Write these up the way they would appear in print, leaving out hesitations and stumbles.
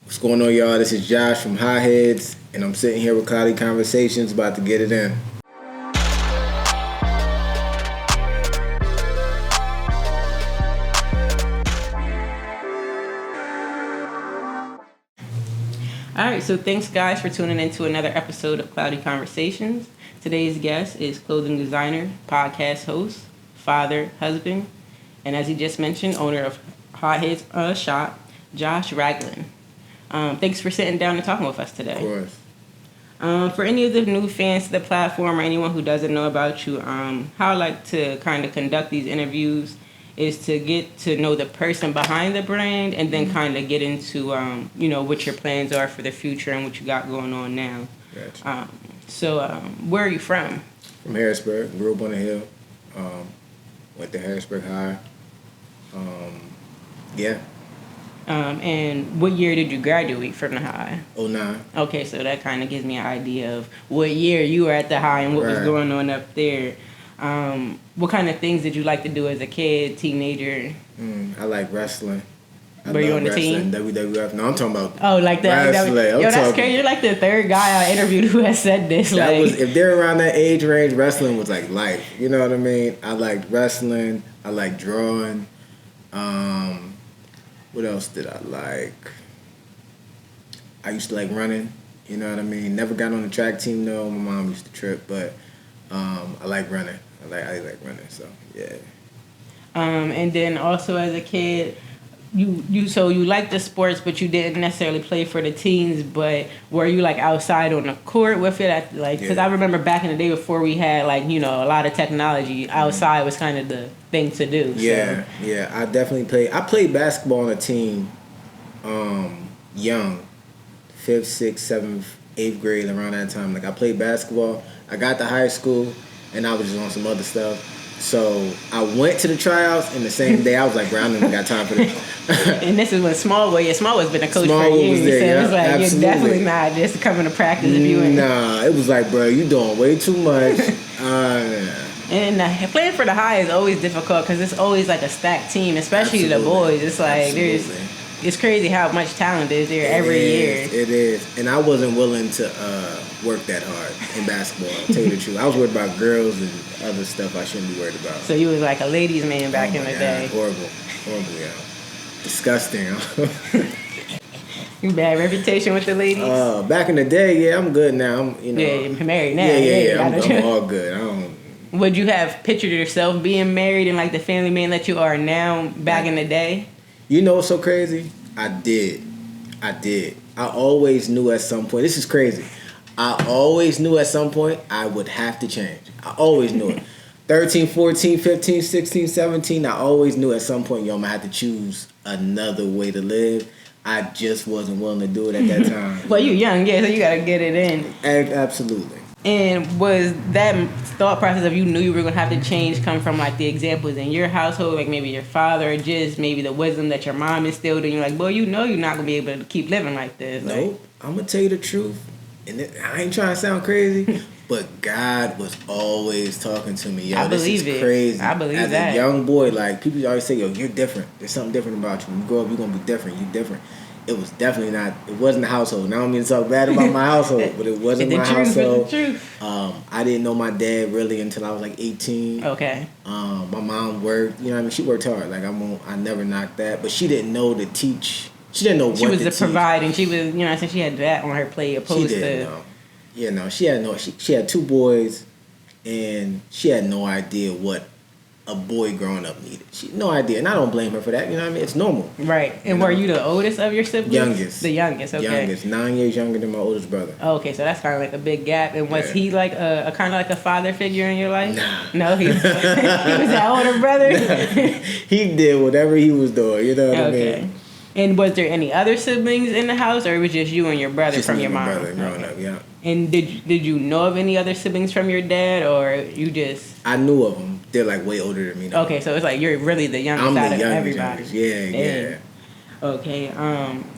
What's going on, y'all? This is Josh from Hotheadz, and I'm sitting here with Cloudy Conversations, about to get it in. Alright, so thanks guys for tuning in to another episode of Cloudy Conversations. Today's guest is clothing designer, podcast host, father, husband, and as he just mentioned, owner of Hotheadz shop, Jousha Ragland. Thanks for sitting down and talking with us today. Of course. For any of the new fans to the platform or anyone who doesn't know about you, how I like to kind of conduct these interviews is to get to know the person behind the brand and then kind of get into, what your plans are for the future and what you got going on now. Gotcha. So where are you from? From Harrisburg, grew up on the hill. Went to Harrisburg High. Yeah. And what year did you graduate from the high? 09. Okay, so that kind of gives me an idea of what year you were at the high and what was going on up there. What kind of things did you like to do as a kid, teenager? I like wrestling. Were you on the team? WWF. No, I'm talking about like that. wrestling. That's crazy. You're like the third guy I interviewed who has said this. If they're around that age range, wrestling was like life. You know what I mean? I liked wrestling. I liked drawing. What else did I like? I used to like running. You know what I mean? Never got on the track team though. My mom used to trip, but I like running. I like running. So yeah. And then also as a kid, you liked the sports, but you didn't necessarily play for the teams. But were you like outside on the court with it? Because I remember back in the day before we had a lot of technology, outside was kind of the thing to do. Yeah, so. Yeah. I definitely played. I played basketball on a team, young, 5th, 6th, 7th, 8th grade, around that time. Like I played basketball. I got to high school, and I was just on some other stuff. So I went to the tryouts, and the same day I was like, bro, I don't got time for this. And this is when Smallwood's been a coach for years. Was there, so yeah, it's like absolutely. You're definitely not just coming to practice if you ain't. Nah, it was like, bro, you doing way too much. And playing for the high is always difficult because it's always like a stacked team, especially the boys. It's like it's crazy how much talent is there every year. It is, and I wasn't willing to work that hard in basketball. I'll tell you the truth, I was worried about girls and other stuff I shouldn't be worried about. So you was like a ladies' man back in the day. Horrible, yeah, disgusting. You bad reputation with the ladies? Back in the day, yeah, I'm good now. Yeah, you're married now. Yeah. I'm all good. Would you have pictured yourself being married and like the family man that you are now back in the day? You know what's so crazy? I did. I always knew at some point. This is crazy. I always knew at some point I would have to change. I always knew it. 13, 14, 15, 16, 17, I always knew at some point, I'm going to have to choose another way to live. I just wasn't willing to do it at that time. Well, you're young, yeah, so you got to get it in. Absolutely. And was that thought process of you knew you were going to have to change come from like the examples in your household, like maybe your father, or just maybe the wisdom that your mom instilled in you? Like, boy, you're not going to be able to keep living like this. Nope. I'm going to tell you the truth. And I ain't trying to sound crazy, but God was always talking to me. Yo, I believe this is crazy. I believe As that. a young boy, like, people always say, yo, you're different. There's something different about you. When you grow up, you're going to be different. You're different. It was definitely not. It wasn't the household. Now I don't mean to talk bad about my household, but it wasn't my household. It's the truth. I didn't know my dad really until I was like 18. Okay. My mom worked. You know what I mean? She worked hard. Like I never knocked that, but she didn't know to teach. She didn't know what to teach. She was the providing. She was, I said she had that on her plate opposed she didn't know. You know, she had no. She had 2 boys, and she had no idea what a boy growing up needed. She no idea, and I don't blame her for that. You know what I mean? It's normal. Right. And were you the oldest of your siblings? Youngest. The youngest. Okay. Youngest, 9 years younger than my oldest brother. Okay, so that's kind of like a big gap. And was he like a kind of like a father figure in your life? Nah. No, he was that older brother. He did whatever he was doing. You know what I mean? And was there any other siblings in the house, or it was just you and your brother just from me your and my mom? brother growing up, yeah. And did you know of any other siblings from your dad, or you just? I knew of them. They're like way older than me now. Okay, so it's like you're really the youngest out of everybody. Yeah. Okay,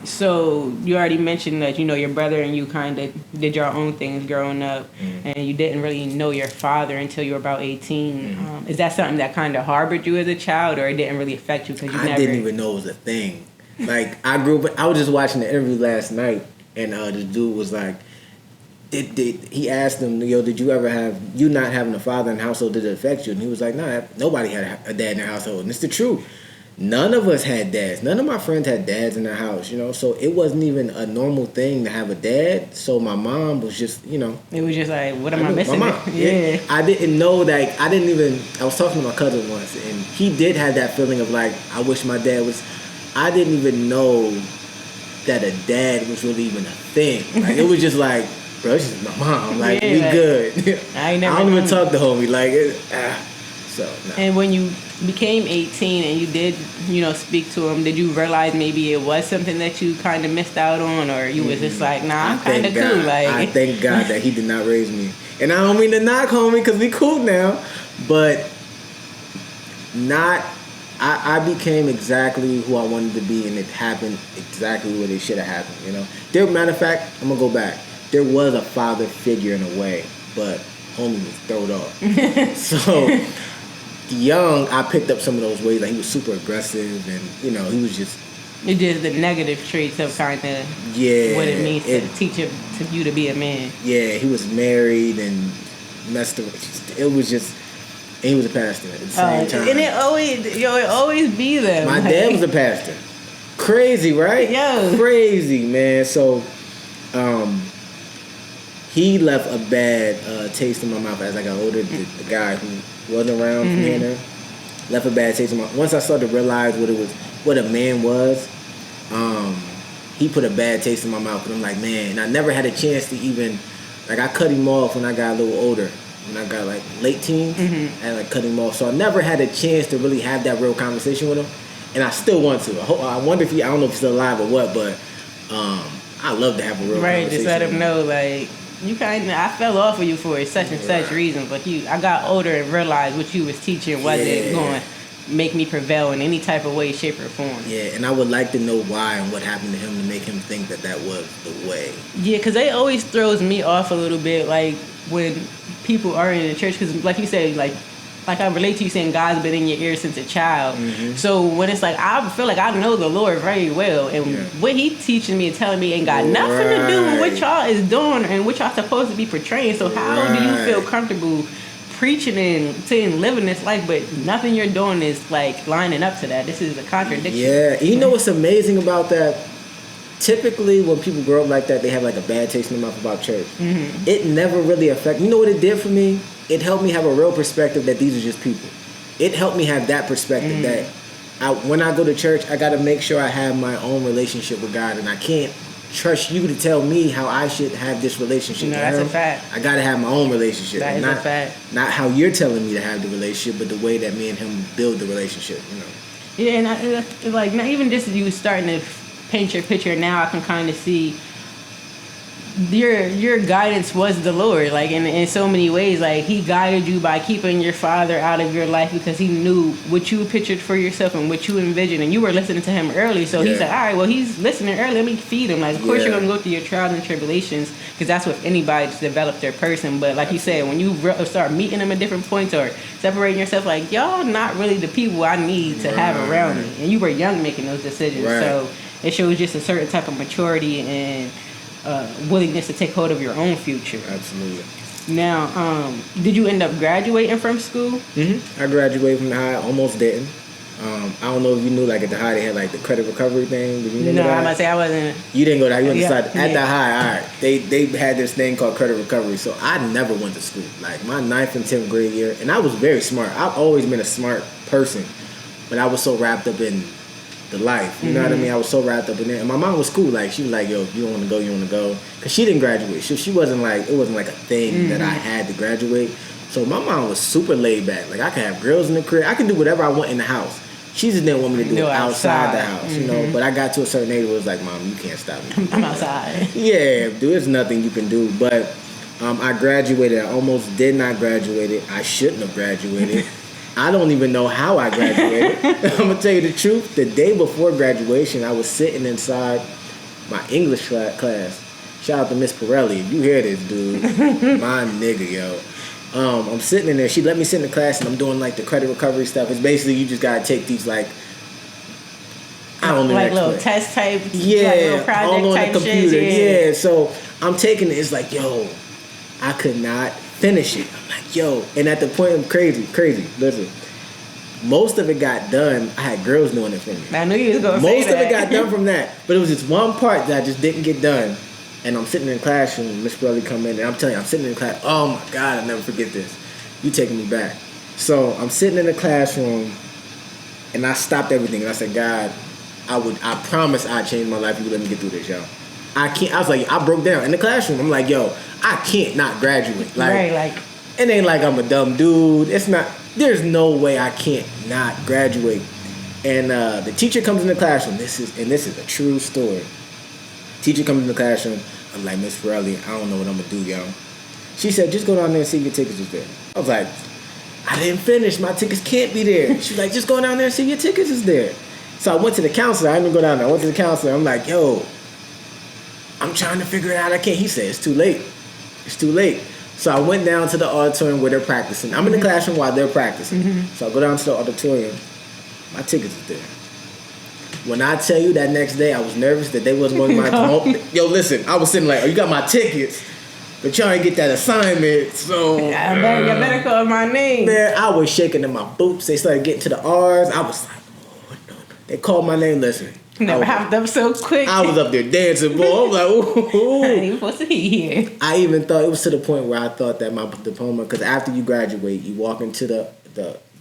so you already mentioned that, your brother and you kind of did your own things growing up, and you didn't really know your father until you were about 18. Is that something that kind of harbored you as a child, or it didn't really affect you because you never... I didn't even know it was a thing. Like, I grew up, I was just watching the interview last night, and the dude was like, he asked him, yo, did you ever have, you not having a father in the household, did it affect you? And he was like, nah, nobody had a dad in their household. And it's the truth. None of us had dads. None of my friends had dads in their house, you know? So it wasn't even a normal thing to have a dad. So my mom was just, you know. It was just like, what am I missing? My mom. Yeah. I didn't know, like, I was talking to my cousin once, and he did have that feeling of, like, I wish my dad was, I didn't even know that a dad was really even a thing. Like, it was just like, bro, this is my mom. Like, we like, good. I don't even talk to homie. Like, so, nah. And when you became 18 and you did, you know, speak to him, did you realize maybe it was something that you kind of missed out on, or you was just like, nah, I'm kind of cool? Like, I thank God that he did not raise me. And I don't mean to knock homie, because we cool now, but I became exactly who I wanted to be, and it happened exactly what it should have happened, you know? Matter of fact, I'm going to go back. There was a father figure in a way, but homie was thrown off. So, young, I picked up some of those ways. Like, he was super aggressive, and, you know, he was just... It's just the negative traits of kind of what it means to teach you to be a man. Yeah, he was married and messed around. It was just... And he was a pastor at the same time. And it always be there. My dad was a pastor. Crazy, right? Yo. Crazy, man. So, he left a bad taste in my mouth as I got older. The guy who wasn't around from here and there left a bad taste in my mouth. Once I started to realize what a man was, he put a bad taste in my mouth. And I'm like, man, and I never had a chance to even, like, I cut him off when I got a little older. When I got like late teens, I like cut him off. So I never had a chance to really have that real conversation with him, and I still want to. I wonder if I don't know if he's still alive or what, but I love to have a real conversation. Right, just let him know, like, you I fell off of you for such and such reasons, but I got older and realized what you was teaching wasn't going to make me prevail in any type of way, shape, or form. Yeah, and I would like to know why and what happened to him to make him think that was the way. Yeah, because it always throws me off a little bit, like, when people are in the church, because like you said, like I relate to you saying God's been in your ear since a child. So when it's like, I feel like I know the Lord very well, and what he teaching me and telling me ain't got nothing to do with what y'all is doing and what y'all supposed to be portraying. So how do you feel comfortable preaching and saying living this life, but nothing you're doing is like lining up to that? This is a contradiction. Yeah, you know what's amazing about that? Typically, when people grow up like that, they have like a bad taste in their mouth about church. It never really affected. You know what it did for me? It helped me have a real perspective that these are just people. It helped me have that perspective that when I go to church, I got to make sure I have my own relationship with God, and I can't trust you to tell me how I should have this relationship with that's him. a fact. I got to have my own relationship. That is a fact. Not how you're telling me to have the relationship, but the way that me and him build the relationship. You know. Yeah, and like not even just you starting to paint your picture now, I can kind of see your guidance was the Lord, like in so many ways. Like he guided you by keeping your father out of your life because he knew what you pictured for yourself and what you envisioned, and you were listening to him early. So he's like, all right, well, he's listening early, let me feed him. Like, of course you're gonna go through your trials and tribulations, because that's with anybody to develop their person. But like you said, when you start meeting them at different points or separating yourself, like, y'all not really the people I need to have around me. And you were young making those decisions, so it shows just a certain type of maturity and willingness to take hold of your own future. Absolutely. Now, did you end up graduating from school? I graduated from the high, almost didn't. I don't know if you knew, like at the high they had like the credit recovery thing. Did you know that? I'm about to say I wasn't. You didn't go there. You went to at the high. All right, they had this thing called credit recovery. So I never went to school. Like my 9th and 10th grade year, and I was very smart. I've always been a smart person, but I was so wrapped up in the life, you know what I mean? I was so wrapped up in it. And my mom was cool. Like, she was like, yo, if you want to go, you want to go. Because she didn't graduate. She wasn't like, it wasn't like a thing that I had to graduate. So my mom was super laid back. Like, I could have girls in the crib. I could do whatever I want in the house. She just didn't want me to do it outside the house, you know? But I got to a certain age where it was like, Mom, you can't stop me. I'm outside. Yeah, dude, there's nothing you can do. But I graduated. I almost did not graduate. I shouldn't have graduated. I don't even know how I graduated. I'm going to tell you the truth. The day before graduation, I was sitting inside my English class. Shout out to Miss Pirelli. If you hear this, dude, my nigga, yo. I'm sitting in there. She let me sit in the class, and I'm doing, like, the credit recovery stuff. It's basically you just got to take these, like, I don't don't know. Like little test type, yeah, like little project all on type the computer. shit. Yeah, so I'm taking it. It's like, yo, I could not finish it. I'm like, yo, and at the point I'm crazy. Listen, most of it got done. I had girls doing it for me. I knew you was gonna say Most of it got done from that, but it was just one part that I just didn't get done. And I'm sitting in the classroom. Miss Burley come in, and I'm telling you, I'm sitting in the class. Oh my God, I'll never forget this. You taking me back. So I'm sitting in the classroom, and I stopped everything. And I said, God, I promise I'd change my life if you let me get through this, yo. I can't. I was like, I broke down in the classroom. I'm like, yo, I can't not graduate. Like, right, like it ain't like I'm a dumb dude. It's not. There's no way I can't not graduate. And the teacher comes in the classroom. This is a true story. Teacher comes in the classroom. I'm like, Miss Pirelli, I don't know what I'm gonna do, yo. She said, just go down there and see if your tickets is there. I was like, I didn't finish. My tickets can't be there. She's like, just go down there and see if your tickets is there. So I went to the counselor. I didn't even go down there. I went to the counselor. I'm like, yo, I'm trying to figure it out. I can't. He said, it's too late. It's too late. So I went down to the auditorium where they're practicing. I'm in the classroom while they're practicing. So I go down to the auditorium. My tickets is there. When I tell you that next day I was nervous that they wasn't going to my home. Yo, listen, I was sitting like, oh, you got my tickets, but y'all ain't get that assignment, so you better call my name. Man, I was shaking in my boots. They started getting to the R's. I was like, oh no. They called my name. Listen, never hopped up so quick. I was up there dancing, boy. I was like, ooh. I ain't even supposed to be here. I even thought it was to the point where I thought that my diploma, because after you graduate, you walk into the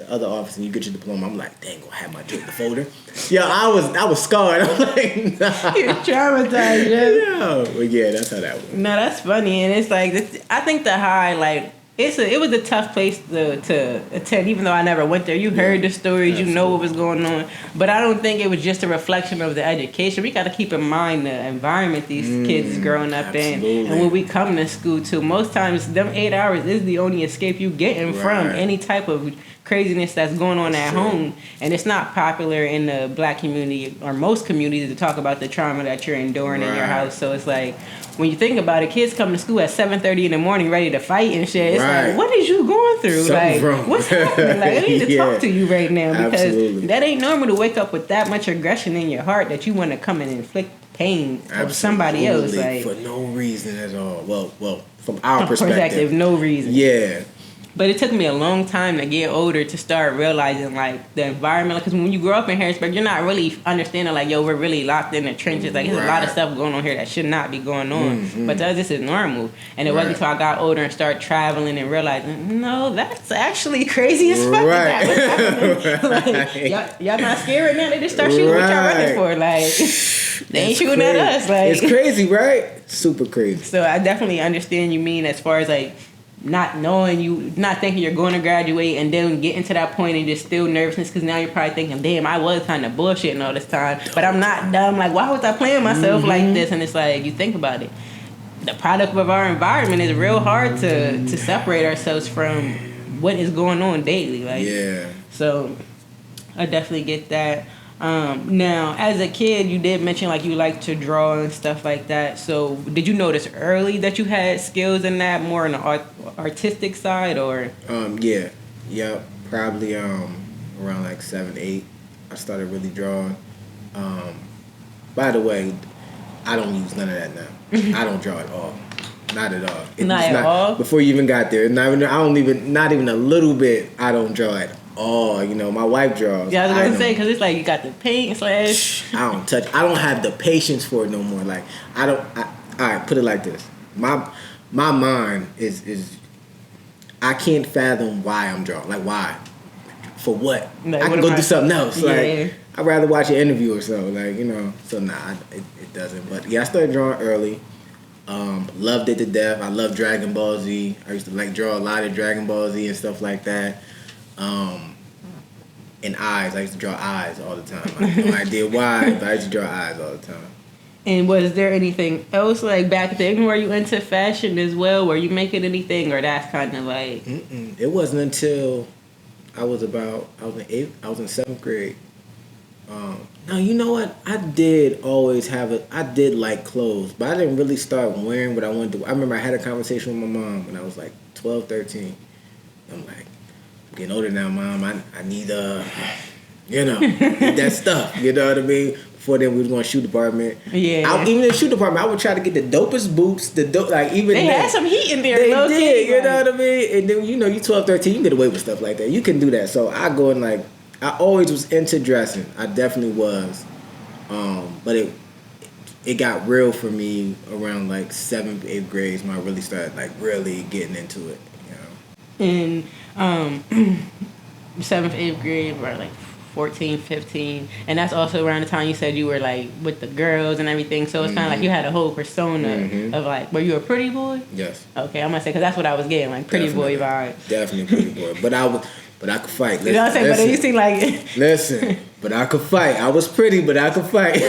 other office and you get your diploma. I'm like, dang, I have the folder. Yeah, I was scarred. I'm like, nah. You're traumatized. Yeah, well, yeah, that's how that went. No, that's funny, and it's like I think the high, like it was a tough place to attend. Even though I never went there, you heard the stories, absolutely. You know what was going on. But I don't think it was just a reflection of the education. We got to keep in mind the environment these kids is growing up absolutely. In, and when we come to school too. Most times, them 8 hours is the only escape you getting from any type of craziness that's going on at home. And it's not popular in the black community or most communities to talk about the trauma that you're enduring in your house. So it's like, when you think about it, kids come to school at 7:30 in the morning ready to fight and shit. It's like, what is you going through? Something's like, wrong. What's happening? Like, I need to talk to you right now because absolutely. That ain't normal to wake up with that much aggression in your heart that you want to come and inflict pain of somebody else. Like, for no reason at all. Well, from our perspective, no reason. Yeah. But it took me a long time to get older to start realizing, like, the environment. Because when you grow up in Harrisburg, you're not really understanding, like, yo, we're really locked in the trenches. Like, there's a lot of stuff going on here that should not be going on. Mm-hmm. But to us, this is normal. And it wasn't until I got older and started traveling and realizing, no, that's actually crazy as fuck. Like, y'all not scared right now? They just start shooting what y'all running for. Like, they ain't shooting at us. Like, it's crazy, right? Super crazy. So I definitely understand you mean as far as, like, not thinking you're going to graduate and then getting to that point and just still nervousness because now you're probably thinking, damn, I was kind of bullshitting all this time, but I'm not dumb. Like, why was I playing myself like this? And it's like, you think about it. The product of our environment is real hard to separate ourselves from what is going on daily. Like, yeah. So I definitely get that. Now, as a kid, you did mention like you like to draw and stuff like that. So, did you notice early that you had skills in that, more on the artistic side, or? Yeah, probably around like 7, 8, I started really drawing. By the way, I don't use none of that now. I don't draw at all. Not at all. Not at all. Before you even got there, not even a little bit. I don't draw at all. You know, my wife draws. Yeah, I was gonna say because it's like you got the paint slash. I don't have the patience for it no more. Like all right, put it like this. My mind is I can't fathom why I'm drawing. Like why? For what? Like, I can go do something else. Yeah. Like I'd rather watch an interview or so. Like, you know. So nah, it doesn't. But yeah, I started drawing early. Loved it to death. I love Dragon Ball Z. I used to like draw a lot of Dragon Ball Z and stuff like that. And eyes. I used to draw eyes all the time. I have no idea why, but I used to draw eyes all the time. And was there anything else like back then? Were you into fashion as well? Were you making anything, or that's kind of like? It wasn't until I was in 7th grade. Now you know what? I did like clothes, but I didn't really start wearing what I wanted to. I remember I had a conversation with my mom when I was like 12, 13. I'm like, I'm getting older now, Mom. I need need that stuff. You know what I mean? before then we was going to shoe department. Yeah. Even in the shoe department, I would try to get the dopest boots. Like even they then, had some heat in there. They did. Key, you know what I mean? And then you 12, 13, you get away with stuff like that. You can do that. So I go and like I always was into dressing. I definitely was. But it got real for me around like 7th, 8th grades when I really started like really getting into it. In 7th, 8th grade, or like 14, 15, and that's also around the time you said you were like with the girls and everything. So it's kind of like you had a whole persona of like, were you a pretty boy? Yes. Okay, I'm gonna say because that's what I was getting, like pretty boy vibes. Definitely pretty boy, but I could fight. Listen, you know what I'm saying? But you seem like listen, but I could fight. I was pretty, but I could fight.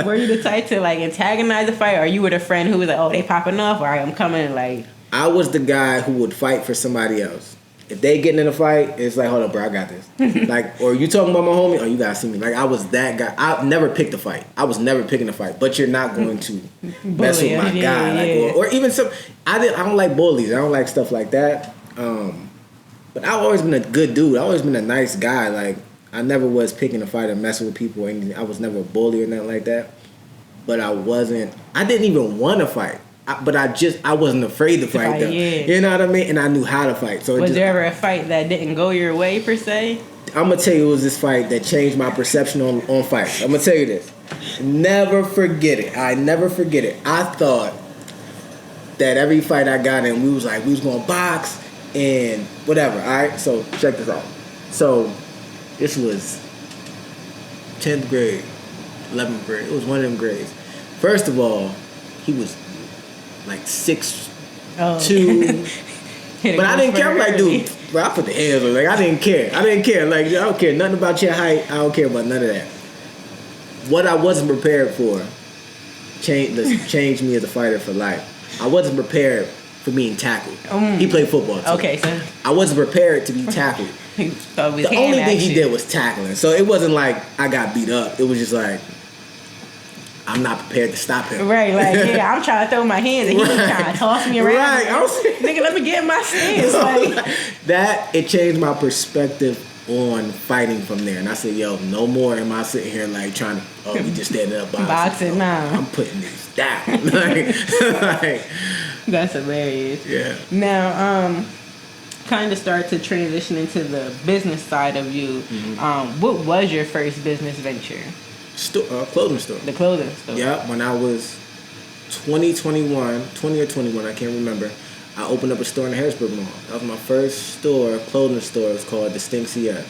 Were you the type to like antagonize the fight, or you were the friend who was like, oh, they popping off, or I'm coming like? I was the guy who would fight for somebody else. If they getting in a fight, it's like, hold up, bro, I got this. Like, or you talking about my homie? Oh, you gotta see me. Like, I was that guy. I never picked a fight. I was never picking a fight. But you're not going to mess with my guy. Like, or even some. I don't like bullies. I don't like stuff like that. But I've always been a good dude. I've always been a nice guy. Like, I never was picking a fight or messing with people or anything. I was never a bully or nothing like that. But I didn't even want to fight. But I wasn't afraid to fight though. Yeah. You know what I mean? And I knew how to fight. So was there ever a fight that didn't go your way per se? I'm gonna tell you, it was this fight that changed my perception on fights. I'm gonna tell you this. Never forget it. I never forget it. I thought that every fight I got in, we was gonna box and whatever. All right. So check this out. So this was 10th grade, 11th grade. It was one of them grades. First of all, he was like 6'2". But I didn't care. I'm like, dude, bro, I put the hands on. Like, I didn't care. Like, I don't care nothing about your height. I don't care about none of that. What I wasn't prepared for changed me as a fighter for life. I wasn't prepared for being tackled. He played football too. Okay, so I wasn't prepared to be tackled. The only thing he did was tackling. So it wasn't like I got beat up. It was just like, I'm not prepared to stop him. Right, like, yeah, I'm trying to throw my hands and he's trying to toss me around. Right. Nigga, let me get in my stance. Like, that, it changed my perspective on fighting from there. And I said, yo, no more am I sitting here like trying to, we just standing up boxing. Nah. I'm putting these down. like, that's hilarious. Yeah. Now, kind of start to transition into the business side of you. Mm-hmm. What was your first business venture? Clothing store. The clothing store. Yeah, when I was 20 or 21, I can't remember, I opened up a store in the Harrisburg Mall. That was my first clothing store. It was called Distinct CS.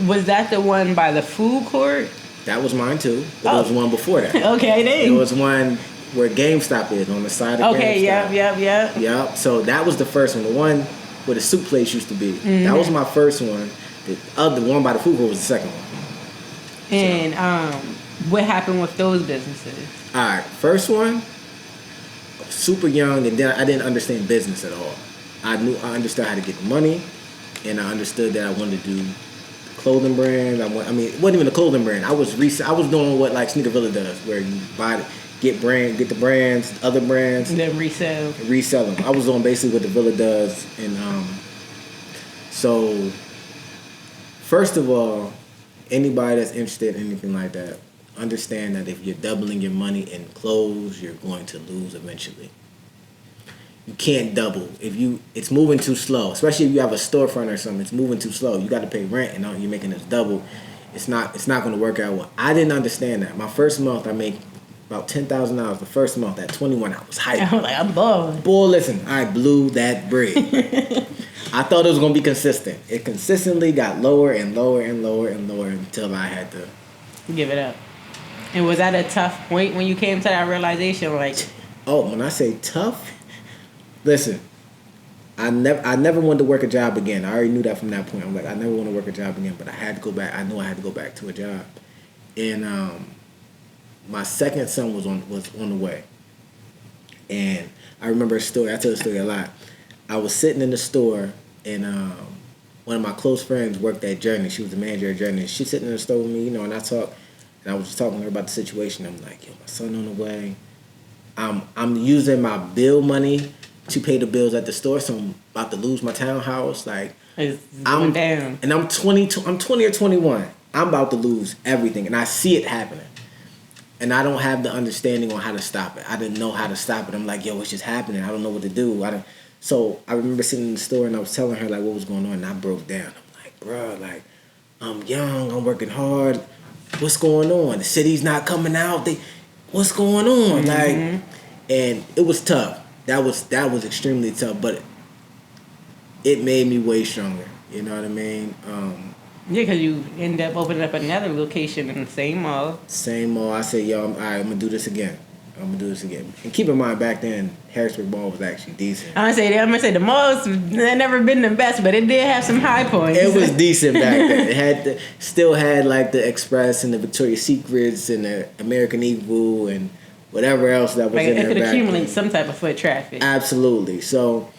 Was that the one by the food court? That was mine too. But there was one before that. Okay, then. There was one where GameStop is, on the side of GameStop. Yep. Yep, so that was the first one. The one where the soup place used to be. Mm-hmm. That was my first one. The other one by the food court was the second one. And what happened with those businesses? All right, first one, super young, and then I didn't understand business at all. I understood how to get money, and I understood that I wanted to do clothing brand. It wasn't even a clothing brand. I was doing what like Sneaker Villa does, where you get the brands, other brands, and then resell them. I was doing basically what the Villa does, and so first of all, anybody that's interested in anything like that, understand that if you're doubling your money in clothes, you're going to lose eventually. You can't double. It's moving too slow. Especially if you have a storefront or something, it's moving too slow. You got to pay rent, and you're making this double. It's not going to work out well. I didn't understand that. My first month, I made about $10,000. The first month at 21, I was hyped. I'm like, I'm balling. Boy, listen, I blew that bread. I thought it was going to be consistent. It consistently got lower and lower and lower and lower until I had to give it up. And was that a tough point when you came to that realization? Like, when I say tough, listen, I never wanted to work a job again. I already knew that from that point. I'm like, I never want to work a job again, but I had to go back. I knew I had to go back to a job. And my second son was on the way. And I remember a story. I tell the story a lot. I was sitting in the store, and one of my close friends worked at Journey. She was the manager at Journey. She's sitting in the store with me, and I talked. And I was just talking to her about the situation. I'm like, yo, my son on the way. I'm using my bill money to pay the bills at the store, so I'm about to lose my townhouse. Like, I'm down. And I'm 20 or 21. I'm about to lose everything, and I see it happening. And I don't have the understanding on how to stop it. I didn't know how to stop it. I'm like, yo, it's just happening. I don't know what to do. So I remember sitting in the store and I was telling her like what was going on, and I broke down. I'm like, bro, like I'm young, I'm working hard. What's going on? The city's not coming out. What's going on? Mm-hmm. Like, and it was tough. That was extremely tough, but it made me way stronger. You know what I mean? Yeah, because you end up opening up another location in the same mall. Same mall. I said, yo, all right, I'm gonna do this again. And keep in mind, back then, Harrisburg Mall was actually decent. I'm gonna say the malls had never been the best, but it did have some high points. It was decent back then. It still had like the Express and the Victoria's Secrets and the American Eagle and whatever else that was like in there. It could back accumulate then. some type of foot traffic. Absolutely. So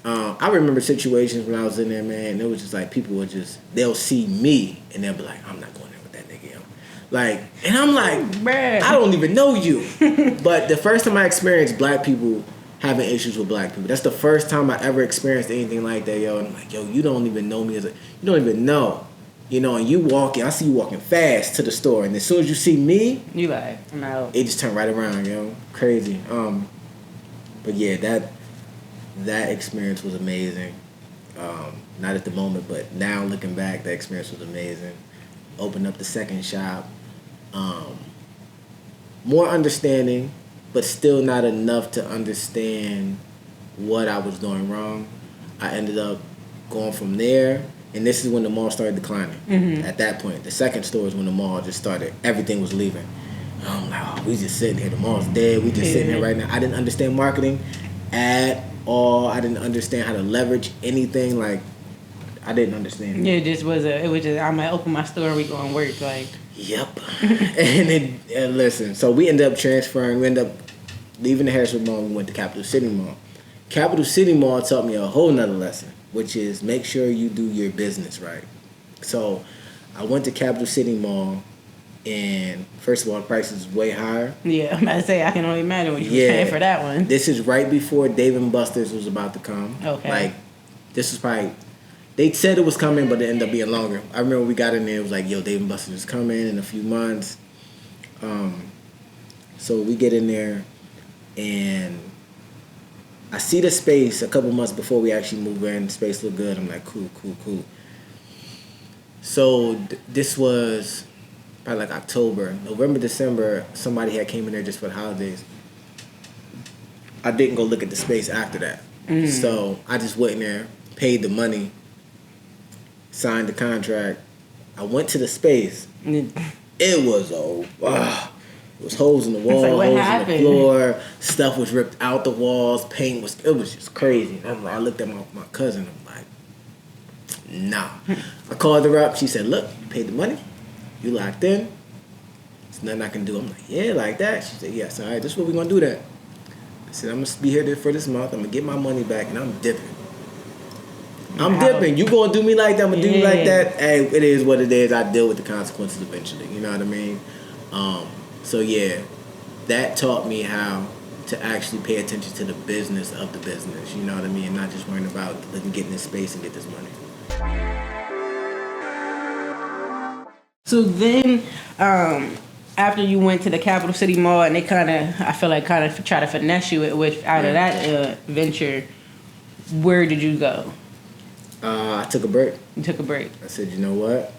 I remember situations when I was in there, man. It was just like people they'll see me and they'll be like, I'm not going there with that nigga. Yo. Like, and I'm like, Bruh. I don't even know you. But the first time I experienced black people having issues with black people, that's the first time I ever experienced anything like that, yo. And I'm like, yo, you don't even know me you don't even know. You know, and you walking, I see you walking fast to the store, and as soon as you see me, You like, I'm out. it just turned right around, yo. Crazy. But yeah, that experience was amazing. Not at the moment, but now looking back, that experience was amazing. Opened up the second shop. More understanding, but still not enough to understand what I was doing wrong. I ended up going from there, and this is when the mall started declining. Mm-hmm. At that point, the second store is when the mall just started. Everything was leaving. I'm like, oh, we just sitting here. The mall's dead. We just sitting here right now. I didn't understand marketing at all. I didn't understand how to leverage anything. Like, I didn't understand. Yeah, it was just I'm gonna open my store and we go and work like. Yep. and listen, so we ended up transferring. We ended up leaving the Harrisburg Mall and we went to Capital City Mall. Capital City Mall taught me a whole nother lesson, which is make sure you do your business right. So I went to Capital City Mall, and first of all, the price is way higher. Yeah, I'm about to say, I can only imagine what you were paying for that one. This is right before Dave & Buster's was about to come. Okay. Like, this was probably... They said it was coming, but it ended up being longer. I remember we got in there, it was like, yo, Dave & Buster's is coming in a few months. So we get in there, and I see the space a couple months before we actually move in. The space looked good. I'm like, cool. So this was probably like October. November, December, somebody had came in there just for the holidays. I didn't go look at the space after that. So I just went in there, paid the money, signed the contract. I went to the space. It was it was holes in the wall, like, holes happened? in the floor. Stuff was ripped out the walls. Paint was. It was just crazy. I looked at my cousin. I'm like, nah. I called her up. She said, look, you paid the money. You locked in. There's nothing I can do. I'm like, yeah, like that. She said, yes. All right, this is what we're gonna do then. I said, I'm gonna be here for this month. I'm gonna get my money back, and I'm dipping. You gonna do me like that? I'm gonna do you like that? Hey, it is what it is. I deal with the consequences eventually. You know what I mean? So yeah, that taught me how to actually pay attention to the business of the business. You know what I mean? And not just worrying about getting this space and get this money. So then, after you went to the Capital City Mall and they try to finesse you out of that venture, where did you go? I took a break. You took a break. I said, you know what?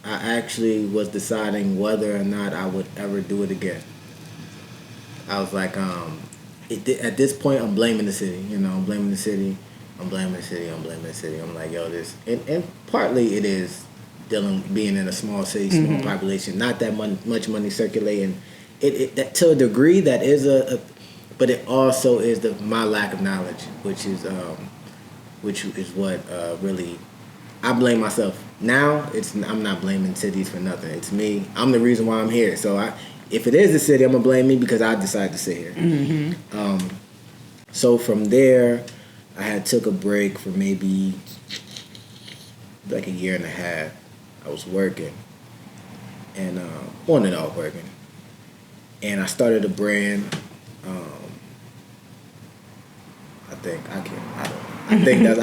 I actually was deciding whether or not I would ever do it again. I was like, at this point, I'm blaming the city. You know, I'm blaming the city. I'm like, yo, this, and partly it is being in a small city, small population, not that much money circulating. That to a degree that is but it also is my lack of knowledge, which is what really I blame myself. Now I'm not blaming cities for nothing. It's me. I'm the reason why I'm here. So if it is the city, I'm gonna blame me because I decided to sit here. So from there, I had took a break for maybe like a year and a half. I was working and on and off working, and I started a brand. I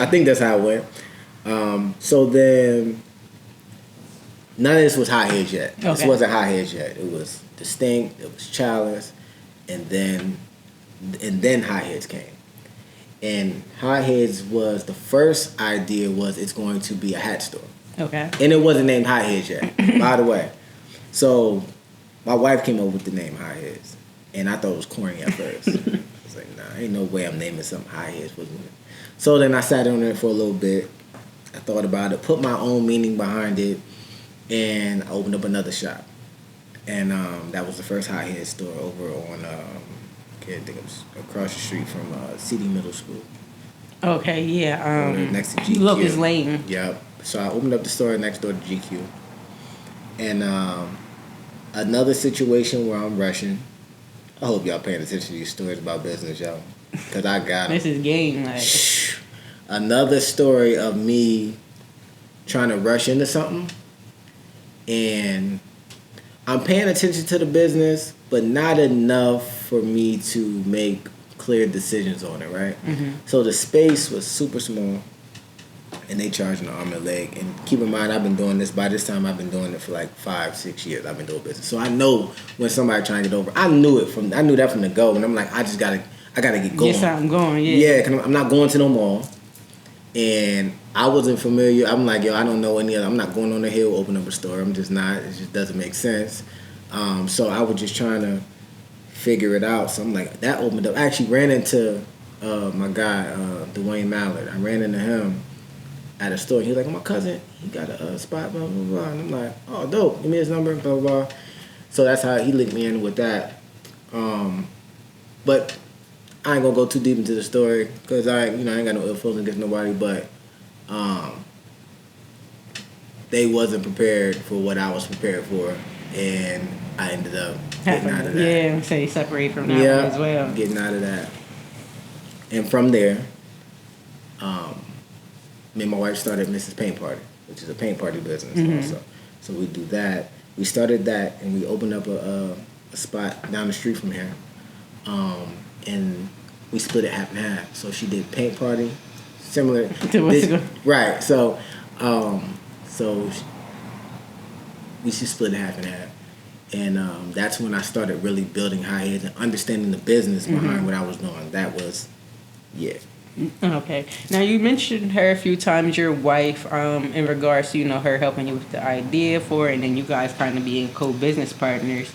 think that's how it went. So then None of this was Hotheadz yet. Okay. This wasn't Hotheadz yet. It was Distinct. It was Chalice, and then Hotheadz came. And Hotheadz was the first idea was it's going to be a hat store. Okay. And it wasn't named Hotheadz yet, by the way. So my wife came up with the name Hotheadz, and I thought it was corny at first. I was like, nah, ain't no way I'm naming something Hotheadz. So then I sat on it for a little bit. I thought about it, put my own meaning behind it, and I opened up another shop. And that was the first Hotheadz store over on, can't think, it was across the street from CD Middle School. Okay, yeah. Next to GQ. Locust Lane. Yep. So I opened up the store next door to GQ. And another situation where I'm rushing. I hope y'all paying attention to these stories about business, y'all. Because I got them. This is game. Like. Another story of me trying to rush into something. And I'm paying attention to the business, but not enough for me to make clear decisions on it, right? Mm-hmm. So the space was super small, and they charging an arm and a leg. And keep in mind, I've been doing this. By this time, I've been doing it for like 5-6 years. I've been doing business, so I know when somebody trying to get over. I knew that from the go, and I'm like, I gotta get going. Get something going, yeah. Yeah, cause I'm not going to no mall, and I wasn't familiar. I'm like, yo, I don't know any other. I'm not going on the hill, open up a store. I'm just not. It just doesn't make sense. So I was just trying to figure it out. So I'm like, that opened up. I actually ran into my guy, Dwayne Mallard. I ran into him at a store. He was like, my cousin, he got a spot, blah, blah, blah. And I'm like, oh, dope. Give me his number, blah, blah, blah. So that's how he linked me in with that. But I ain't gonna go too deep into the story because I ain't got no ill feelings against nobody, but they wasn't prepared for what I was prepared for, and I ended up getting out of that. Yeah, so you separate from that one as well. Getting out of that. And from there, me and my wife started Mrs. Paint Party, which is a paint party business also. So we do that. We started that, and we opened up a spot down the street from here. And we split it half and half. So she did paint party, similar. Right. So, we just split it half and half. And that's when I started really building Hotheadz and understanding the business behind what I was doing. That was, yeah. Okay. Now, you mentioned her a few times, your wife, in regards to, her helping you with the idea for it, and then you guys kind of being co-business partners.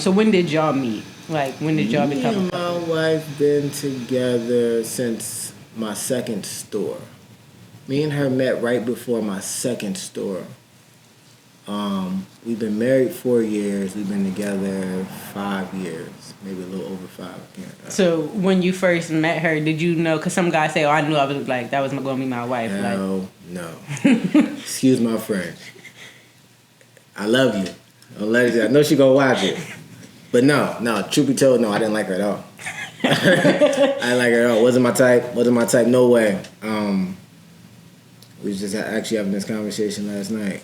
So when did y'all meet? Like, when did y'all become? Me and my wife been together since my second store. Me and her met right before my second store. We've been married 4 years. We've been together 5 years, maybe a little over 5. So when you first met her, did you know? Because some guys say, "Oh, I knew I was like that was going to be my wife." No. Excuse my French. I love you. I know she gonna watch it, but no. Truth be told, no, I didn't like her at all. I didn't like her at all. Wasn't my type. No way. We was just actually having this conversation last night.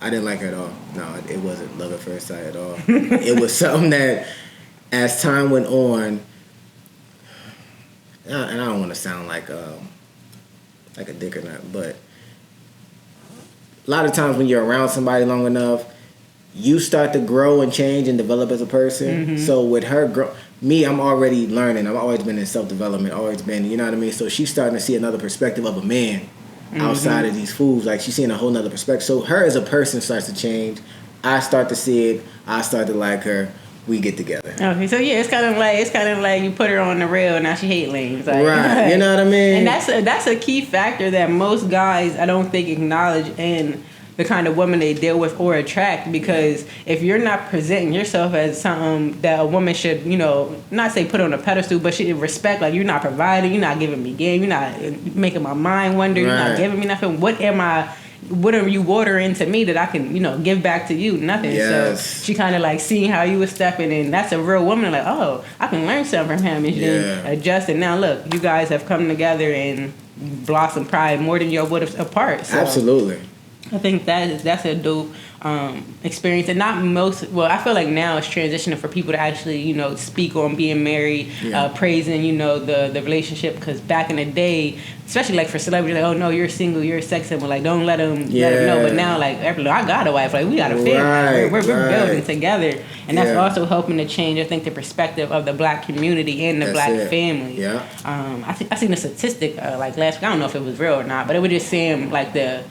I didn't like her at all. No, it wasn't love at first sight at all. It was something that, as time went on, and I don't want to sound like a dick or not, but a lot of times when you're around somebody long enough, you start to grow and change and develop as a person. So with her, I'm already learning. I've always been in self-development, always been, you know what I mean? So she's starting to see another perspective of a man outside of these foods. Like, she's seeing a whole nother perspective. So her as a person starts to change. I start to see it. I start to like her. We get together. Okay, so yeah, it's kind of like you put her on the rail, now she hate lanes. Like, right, you know what I mean? And that's a key factor that most guys, I don't think, acknowledge in the kind of woman they deal with or attract, because if you're not presenting yourself as something that a woman should, not say put on a pedestal, but should respect, like, you're not providing, you're not giving me game, you're not making my mind wonder, you're not giving me nothing. What are you watering into me that I can, give back to you? Nothing. Yes. So she kind of like seeing how you were stepping in. That's a real woman. Like, oh, I can learn something from him, and then adjust. And now look, you guys have come together and blossomed pride more than you would have apart. So. Absolutely. I think that's a dope experience, and not most. Well, I feel like now it's transitioning for people to actually, speak on being married, praising, the relationship. Because back in the day, especially like for celebrities, like, oh no, you're single, you're a sex symbol, like don't let them know. But now, like, I got a wife, like we got a family, we're building together, and that's also helping to change, I think, the perspective of the Black community and the Black family. Yeah. I seen a statistic like last week. I don't know if it was real or not, but it was just saying like the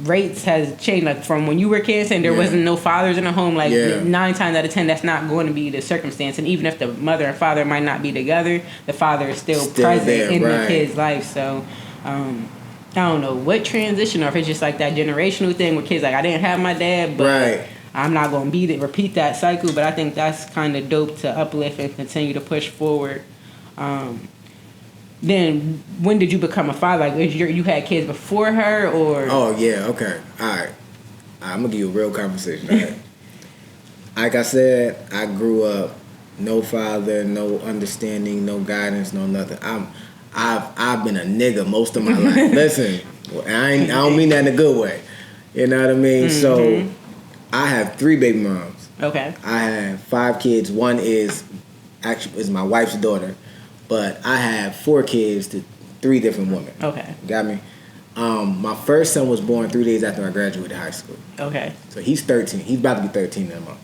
rates has changed, like from when you were kids and there wasn't no fathers in the home, like 9 times out of 10 that's not going to be the circumstance. And even if the mother and father might not be together, the father is still present there, in the kid's life. So I don't know what transition, or if it's just like that generational thing where kids like, I didn't have my dad, but I'm not going to repeat that cycle. But I think that's kind of dope to uplift and continue to push forward. Then when did you become a father? Like, you had kids before her, or? Oh yeah, okay, all right. I'm gonna give you a real conversation. Right? Like I said, I grew up no father, no understanding, no guidance, no nothing. I've been a nigga most of my life. Listen, I don't mean that in a good way. You know what I mean? Mm-hmm. So I have 3 baby moms. Okay. I have 5 kids. One is my wife's daughter. But I have 4 kids to 3 different women. Okay. Got me? My first son was born 3 days after I graduated high school. Okay. So he's 13. He's about to be 13 that month.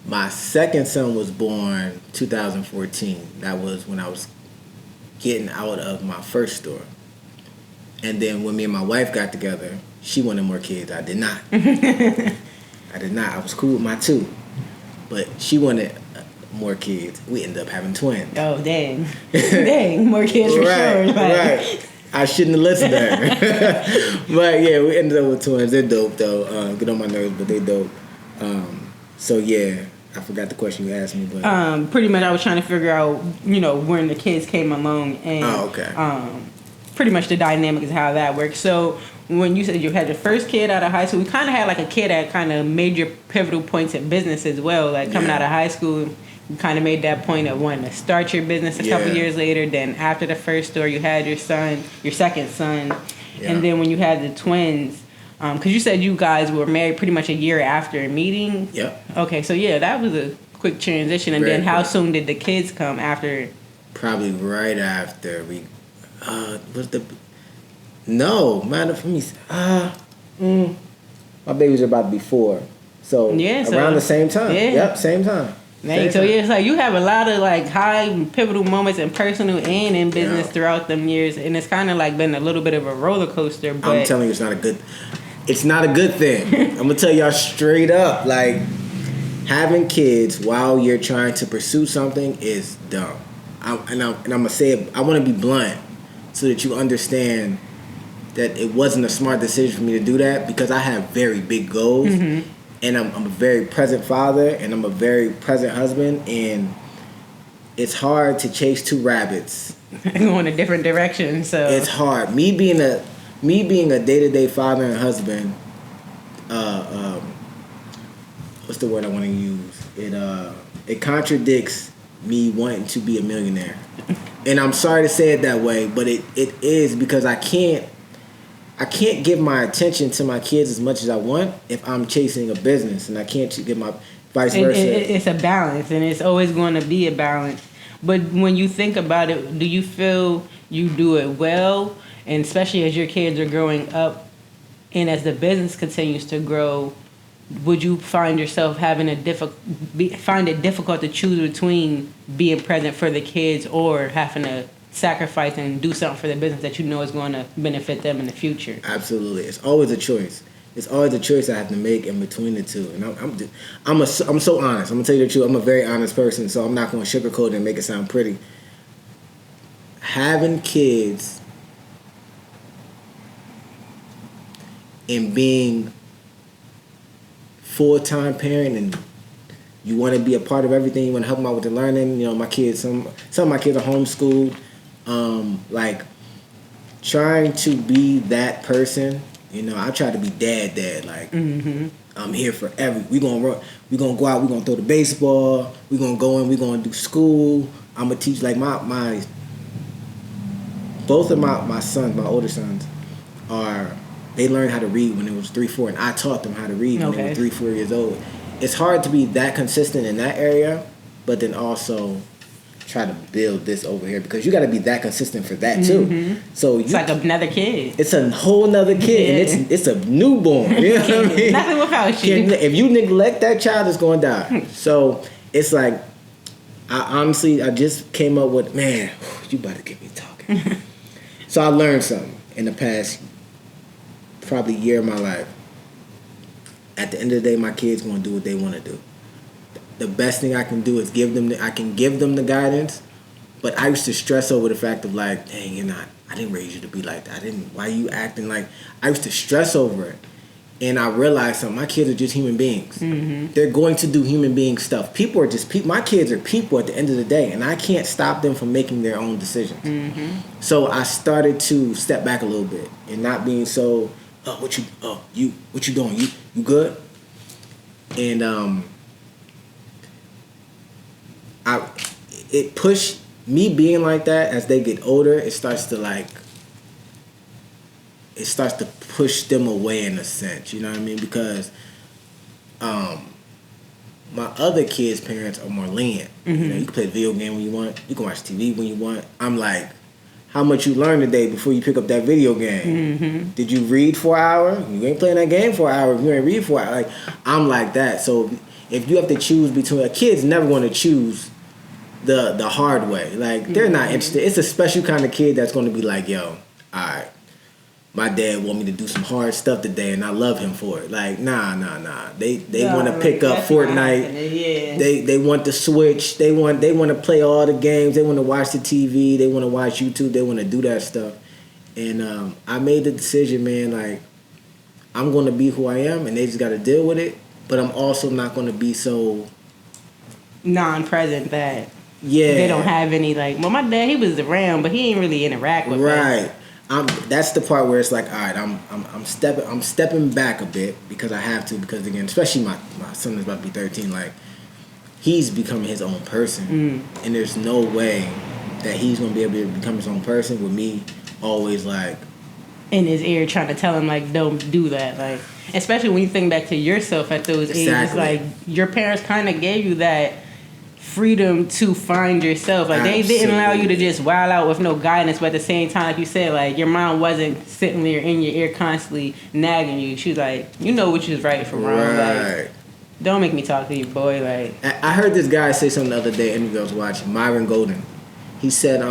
My second son was born 2014. That was when I was getting out of my first store. And then when me and my wife got together, she wanted more kids. I did not. I was cool with my 2. But she wanted more kids. We ended up having twins. Oh, dang. Dang, more kids for sure. Right. I shouldn't have listened to her. But yeah, we ended up with twins. They're dope though. Get on my nerves, but they dope. So yeah, I forgot the question you asked me. But pretty much I was trying to figure out, when the kids came along, and pretty much the dynamic is how that works. So when you said you had your first kid out of high school, we kind of had like a kid at kind of major pivotal points in business as well. Like coming out of high school, you kind of made that point of wanting to start your business a couple years later. Then after the first store, you had your second son. Yeah. And then when you had the twins, because you said you guys were married pretty much a year after meeting. Yep. Okay, so yeah, that was a quick transition. And then how soon did the kids come after? Probably right after we, no, matter for me. My babies are about to be 4. So around the same time. Yeah. Yep, same time. Dang, so yeah, it's like you have a lot of like high pivotal moments in personal and in business throughout them years, and it's kind of like been a little bit of a roller coaster. But I'm telling you, it's not a good thing. I'm gonna tell y'all straight up, like having kids while you're trying to pursue something is dumb. I'm gonna say it. I want to be blunt so that you understand that it wasn't a smart decision for me to do that, because I have very big goals. Mm-hmm. And I'm a very present father, and I'm a very present husband, and it's hard to chase 2 rabbits. Going a different direction, so it's hard. Me being a day-to-day father and husband, what's the word I want to use? It contradicts me wanting to be a millionaire. And I'm sorry to say it that way, but it is, because I can't give my attention to my kids as much as I want if I'm chasing a business, and I can't give my vice versa. It's a balance, and it's always going to be a balance. But when you think about it, do you feel you do it well? And especially as your kids are growing up and as the business continues to grow, would you find yourself find it difficult to choose between being present for the kids or having to sacrifice and do something for the business that you know is going to benefit them in the future? Absolutely. It's always a choice. It's always a choice I have to make in between the two. And I'm so honest. I'm going to tell you the truth. I'm a very honest person, so I'm not going to sugarcoat it and make it sound pretty. Having kids and being full-time parent, and you want to be a part of everything, you want to help them out with the learning. My kids, some of my kids are homeschooled. Like trying to be that person, I try to be dad. Like, I'm here for we gonna run, we gonna go out, we gonna throw the baseball, we gonna go in, we gonna do school. I'm gonna teach, like both of my sons, my older sons, are they learned how to read when it was 3, 4, and I taught them how to read when they were 3, 4 years old. It's hard to be that consistent in that area, but then also try to build this over here because you got to be that consistent for that too. So it's like another kid. It's a whole nother kid, and it's a newborn. You know what I mean? Nothing without you. If you neglect that child, it's going to die. So it's like, I just came up with, man, you about to get me talking. So I learned something in the past probably year of my life. At the end of the day, my kids going to do what they want to do. The best thing I can do is give them the guidance, but I used to stress over the fact of like, dang, I didn't raise you to be like that. Why are you acting like, I used to stress over it. And I realized something, my kids are just human beings. They're going to do human being stuff. People are just people. My kids are people at the end of the day, and I can't stop them from making their own decisions. So I started to step back a little bit and not being so, what you doing? You good? And it pushed me being like that as they get older. It starts to push them away in a sense. You know what I mean? Because my other kids' parents are more lenient. You know, you can play the video game when you want. You can watch TV when you want. I'm like, how much you learn today before you pick up that video game? Did you read for an hour? You ain't playing that game for an hour if you ain't read for an hour. Like, I'm like that. So if you have to choose between, kids never want to choose the hard way. Like, they're not interested. It's a special kind of kid that's going to be like, yo, all right, my dad want me to do some hard stuff today, and I love him for it. Like, nah. They want to pick up Fortnite. They want the Switch. They want to play all the games. They want to watch the TV. They want to watch YouTube. They want to do that stuff. And I made the decision, man. Like, I'm going to be who I am, and they just got to deal with it. But I'm also not going to be so non-present that they don't have any, like, well, my dad, he was around, but he ain't really interact with us. That's the part where it's like, all right, I'm stepping back a bit because I have to, because again, especially my son is about to be 13, like, he's becoming his own person, and there's no way that he's gonna be able to become his own person with me always like in his ear trying to tell him like, don't do that. Like, especially when you think back to yourself at those ages, like, your parents kind of gave you that freedom to find yourself. Like, they didn't allow you to just wild out with no guidance, but at the same time, like you said, like, your mom wasn't sitting there in your ear constantly nagging you. She was like, you know which is right from wrong. Like, don't make me talk to you, boy. Like, I heard this guy say something the other day, interview I was watching, Myron Golden. He said,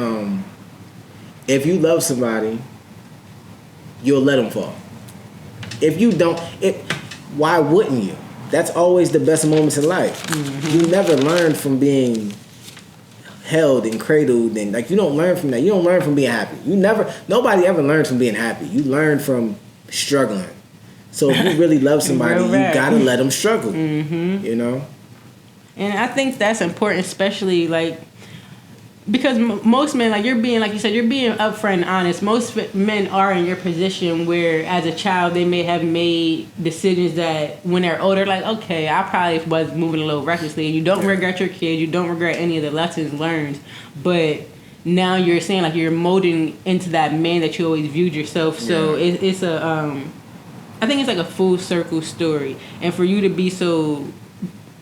if you love somebody, you'll let them fall. If you don't, why wouldn't you? That's always the best moments in life. You never learn from being held and cradled, and like, you don't learn from that. You don't learn from being happy. Nobody ever learns from being happy. You learn from struggling. So if you really love somebody, you gotta let them struggle. You know. And I think that's important, especially like, because most men, like, you're being, like you said, you're being upfront and honest. Most men are in your position where, as a child, they may have made decisions that when they're older, like, okay, I probably was moving a little recklessly. And you don't regret your kid. You don't regret any of the lessons learned. But now you're saying, like, you're molding into that man that you always viewed yourself. So it's a, I think it's like a full circle story. And for you to be so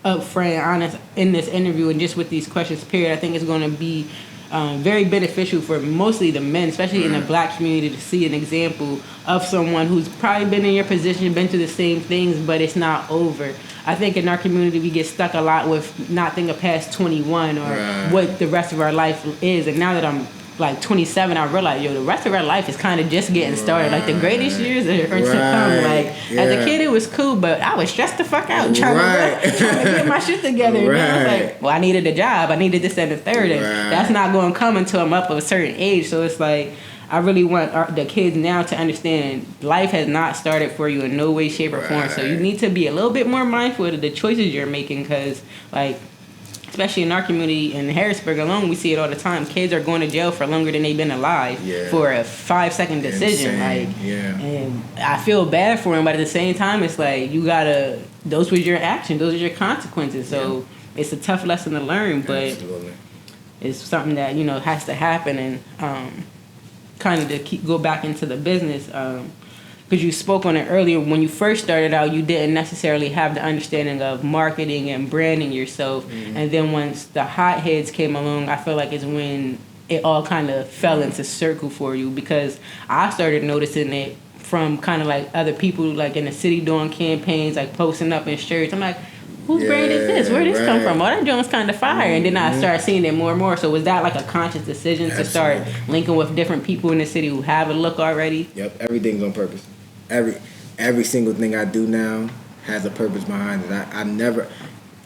upfront and honest in this interview and just with these questions, period, I think it's going to be very beneficial for mostly the men, especially in the black community, to see an example of someone who's probably been in your position, been through the same things, but it's not over. I think in our community we get stuck a lot with not thinking past 21 or what the rest of our life is. And now that I'm like 27, I realize, the rest of our life is kind of just getting started. Like, the greatest years are to come. Like, as a kid, it was cool, but I was stressed the fuck out trying to get my shit together. And then I was like, well, I needed a job. I needed this and the third. And that's not going to come until I'm up of a certain age. So it's like, I really want the kids now to understand life has not started for you in no way, shape, or form. So you need to be a little bit more mindful of the choices you're making, because, like, especially in our community in Harrisburg alone, we see it all the time. Kids are going to jail for longer than they've been alive for a 5-second decision. And I feel bad for them, but at the same time, it's like, you gotta, those were your actions, those are your consequences. So it's a tough lesson to learn, but it's something that, has to happen. And kind of to go back into the business, because you spoke on it earlier, when you first started out, you didn't necessarily have the understanding of marketing and branding yourself. Mm-hmm. And then once the Hotheadz came along, I feel like it's when it all kind of fell into circle for you, because I started noticing it from kind of like other people like in the city doing campaigns, like posting up in shirts. I'm like, whose brand is this? Where did this come from? Oh, that joint's kind of fire. Mm-hmm. And then I started seeing it more and more. So was that like a conscious decision to start linking with different people in the city who have a look already? Yep, everything's on purpose. Every single thing I do now has a purpose behind it. I never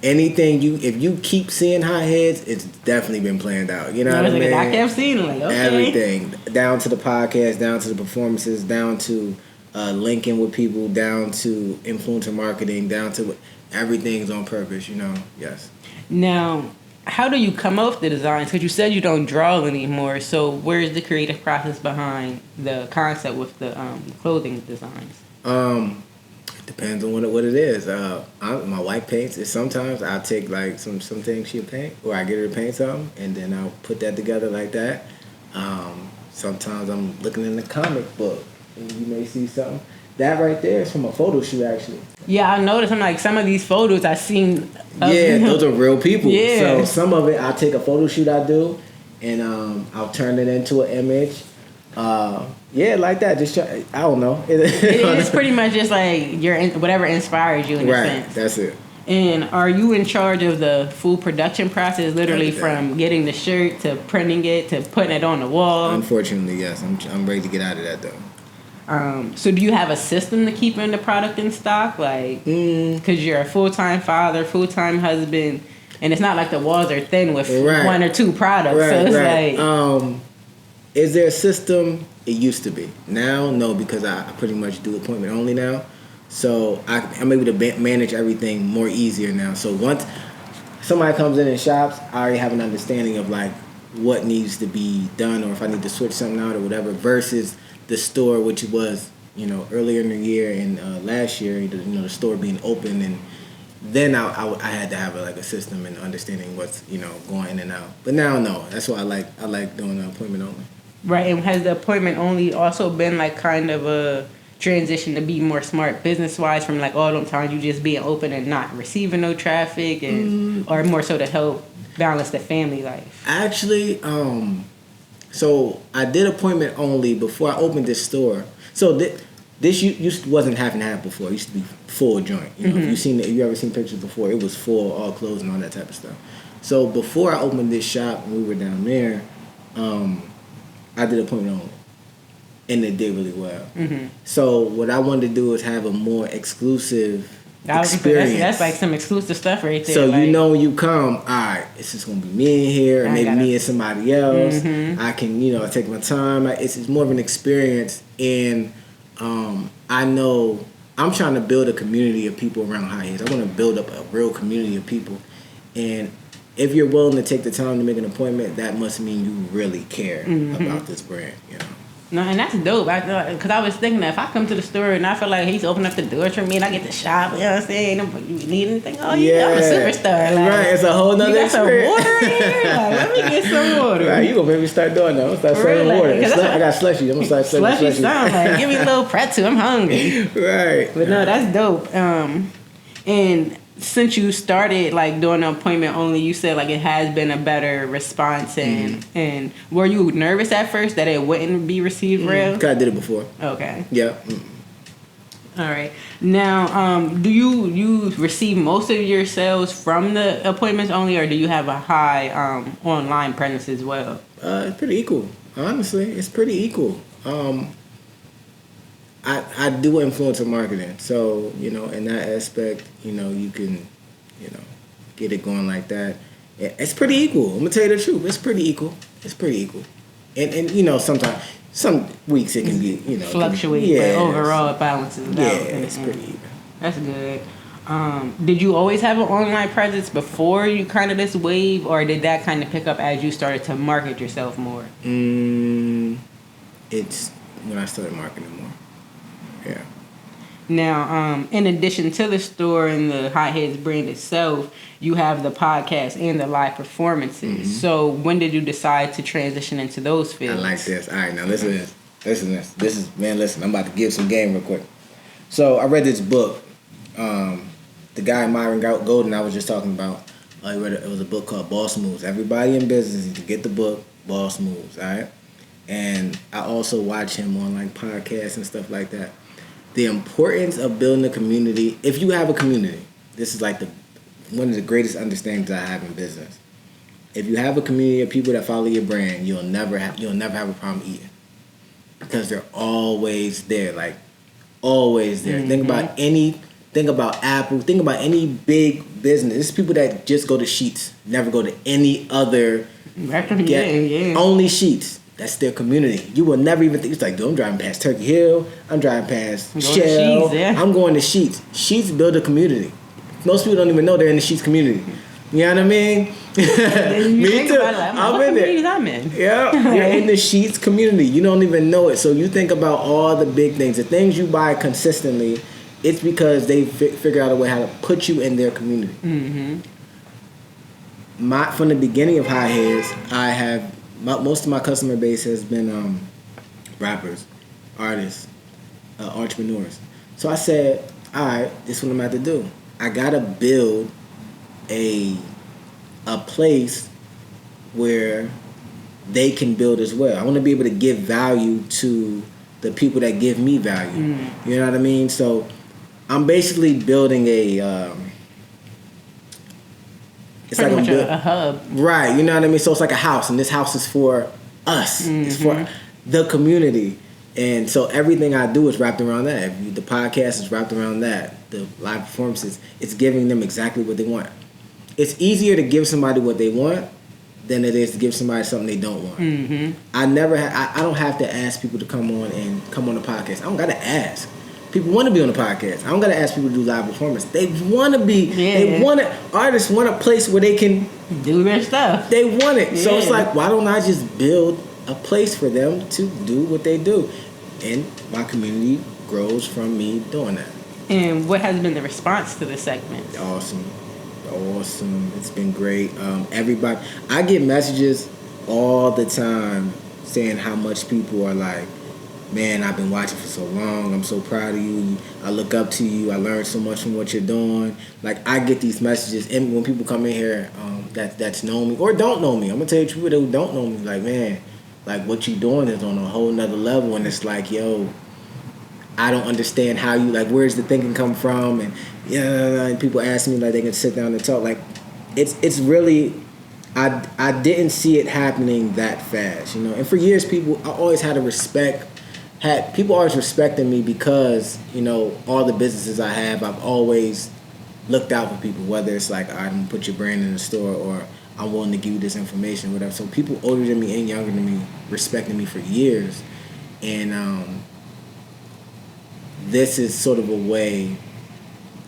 if you keep seeing Hotheadz, it's definitely been planned out. You know what I mean? I kept seeing it, like, okay. Everything, down to the podcast, down to the performances, down to linking with people, down to influencer marketing, down to everything's on purpose. You know, yes. Now, how do you come up with the designs? Because you said you don't draw anymore. So where's the creative process behind the concept with the clothing designs? It depends on what it is. My wife paints. Sometimes I'll take like some things she'll paint, or I get her to paint something, and then I'll put that together like that. Sometimes I'm looking in the comic book, and you may see something. That right there is from a photo shoot, actually. Yeah, I noticed. I'm like, some of these photos I've seen. Yeah, those are real people. Yeah. So some of it, I'll take a photo shoot I do, and I'll turn it into an image. Yeah, like that. Just I don't know. It's pretty much just like whatever inspires you in a sense. Right, that's it. And are you in charge of the full production process, literally from getting the shirt to printing it to putting it on the wall? Unfortunately, yes. I'm ready to get out of that though. So do you have a system to keeping the product in stock? Like, because you're a full-time father, full-time husband, and it's not like the walls are thin with one or two products. Right, so it's like... is there a system? It used to be. Now, no, because I pretty much do appointment only now. So I'm able to manage everything more easier now. So once somebody comes in and shops, I already have an understanding of like what needs to be done, or if I need to switch something out or whatever, versus the store, which was, earlier in the year and last year, the store being open, and then I had to have a system and understanding what's going in and out. But now, no, that's why I like doing an appointment only. Right, and has the appointment only also been like kind of a transition to be more smart business wise from like all them times you just being open and not receiving no traffic, and or more so to help balance the family life? Actually, so I did appointment only before I opened this store. So this wasn't half and half before. It used to be full joint. If you ever seen pictures before, it was full, all clothes and all that type of stuff. So before I opened this shop and we were down there, I did appointment only, and it did really well. Mm-hmm. So what I wanted to do is have a more exclusive experience. That's like some exclusive stuff right there. So when you come, all right, it's just gonna be me in here, and maybe me and somebody else. Mm-hmm. I can I take my time. It's more of an experience, and I know I'm trying to build a community of people around Hotheadz. I want to build up a real community of people, and if you're willing to take the time to make an appointment, that must mean you really care about this brand, No, and that's dope. Because I was thinking that if I come to the store and I feel like he's opening up the doors for me and I get to shop, you know what I'm saying? You need anything? Oh, I'm a superstar. Like, right, it's a whole nother experience. You got some water in here? Like, let me get some water. Right, you going to make me start doing that. I'm going to start selling water. I got slushy. I'm going to start selling slushy. Sound like, give me a little pretzel. I'm hungry. Right. But no, that's dope. And since you started like doing an appointment only, you said like it has been a better response, and were you nervous at first that it wouldn't be received real? Because I did it before. Okay. Yeah. All right. Now, do you receive most of your sales from the appointments only, or do you have a high online presence as well? It's pretty equal. Honestly, it's pretty equal. I do influencer marketing, so in that aspect, you can, get it going like that. It's pretty equal. I'm gonna tell you the truth. It's pretty equal. And sometimes some weeks it can be fluctuate, but overall it balances out. Yeah, it's pretty even. That's good. Did you always have an online presence before you kind of this wave, or did that kind of pick up as you started to market yourself more? It's when I started marketing more. Yeah. Now, in addition to the store and the Hotheadz brand itself, you have the podcast and the live performances. Mm-hmm. So when did you decide to transition into those fields? I like this. All right, now listen to this. Listen, this is man. Listen, I'm about to give some game real quick. So I read this book. The guy Myron Golden I was just talking about. It was a book called Boss Moves. Everybody in business needs to get the book Boss Moves. All right. And I also watch him on like podcasts and stuff like that. The importance of building a community. If you have a community, this is like one of the greatest understandings I have in business. If you have a community of people that follow your brand, you'll never have a problem eating, because they're always there, like always there. Mm-hmm. Think about Apple. Think about any big business. It's people that just go to Sheets, never go to any other. Only Sheets. That's their community. You will never even think. It's like, dude, I'm driving past Turkey Hill. I'm driving past Shell. Sheets, I'm going to Sheets. Sheets build a community. Most people don't even know they're in the Sheets community. You know what I mean? Me too. I'm in there. I'm in. Yeah, you're in the Sheets community. You don't even know it. So you think about all the big things, the things you buy consistently. It's because they figure out a way how to put you in their community. Mm-hmm. From the beginning of Hotheadz, I have most of my customer base has been rappers, artists, entrepreneurs. So I said, all right, this is what I'm about to do. I gotta build a place where they can build as well. I want to be able to give value to the people that give me value. You know what I mean? So I'm basically building a it's pretty like much a hub. Right, you know what I mean? So it's like a house, and this house is for us. Mm-hmm. It's for the community. And so everything I do is wrapped around that. The podcast is wrapped around that. The live performances, it's giving them exactly what they want. It's easier to give somebody what they want than it is to give somebody something they don't want. Mm-hmm. I don't have to ask people to come on the podcast. I don't got to ask. People want to be on the podcast. I don't got to ask people to do live performance. They want to be. Yeah. They want it. Artists want a place where they can do their stuff. They want it. Yeah. So it's like, why don't I just build a place for them to do what they do? And my community grows from me doing that. And what has been the response to the segment? Awesome. It's been great. Everybody, I get messages all the time saying how much people are like, man, I've been watching for so long. I'm so proud of you. I look up to you. I learned so much from what you're doing. Like, I get these messages, and when people come in here that's know me or don't know me, I'm gonna tell you people that don't know me, like, man, like what you doing is on a whole nother level, and it's like, yo, I don't understand how you, like, where's the thinking come from? And and people ask me, like, they can sit down and talk. Like, it's really, I didn't see it happening that fast, you know. And for years, I always had a respect. People always respected me because, you know, all the businesses I have, I've always looked out for people. Whether it's like, I'm gonna put your brand in the store, or I'm willing to give you this information, whatever. So people older than me and younger than me respected me for years, and this is sort of a way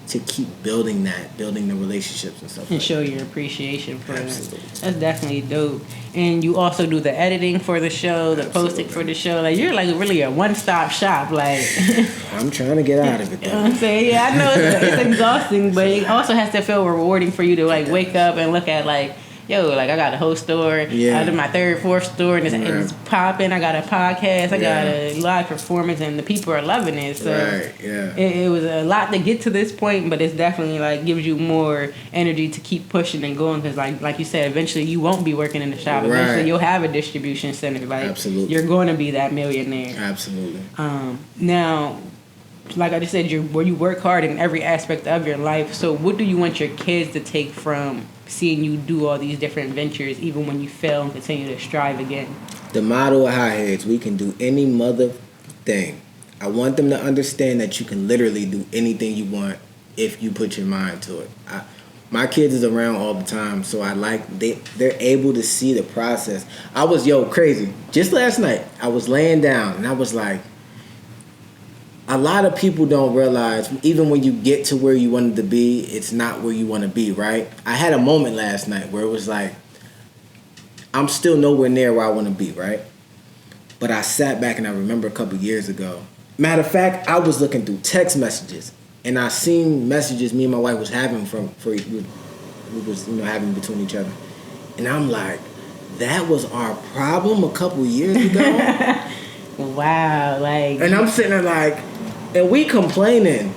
to keep building the relationships and stuff. And show your appreciation for Absolutely. it. That's definitely dope. And you also do the editing for the show, the posting for the show. Like, you're like really a one-stop shop. Like, I'm trying to get out of it, though. You know what I'm saying? Yeah, I know it's exhausting, but it also has to feel rewarding for you to like wake up and look at like, yo, like I got a whole store. Yeah. I did my third, fourth store, and it's popping. I got a podcast. I got a live performance, and the people are loving it. So it was a lot to get to this point, but it's definitely like gives you more energy to keep pushing and going. Because like you said, eventually you won't be working in the shop. Right. Eventually you'll have a distribution center. Like, absolutely, you're going to be that millionaire. Absolutely. Now, like I just said, you work hard in every aspect of your life. So what do you want your kids to take from seeing you do all these different ventures, even when you fail, and continue to strive again? The motto of Hotheadz: we can do any mother thing. I want them to understand that you can literally do anything you want if you put your mind to it. My kids is around all the time, so they're able to see the process. I was crazy. Just last night, I was laying down and I was like, a lot of people don't realize, even when you get to where you wanted to be, it's not where you want to be, right? I had a moment last night where it was like, I'm still nowhere near where I want to be, right? But I sat back and I remember a couple years ago. Matter of fact, I was looking through text messages, and I seen messages me and my wife was having having between each other. And I'm like, that was our problem a couple years ago? Wow, like. And I'm sitting there like, and we complaining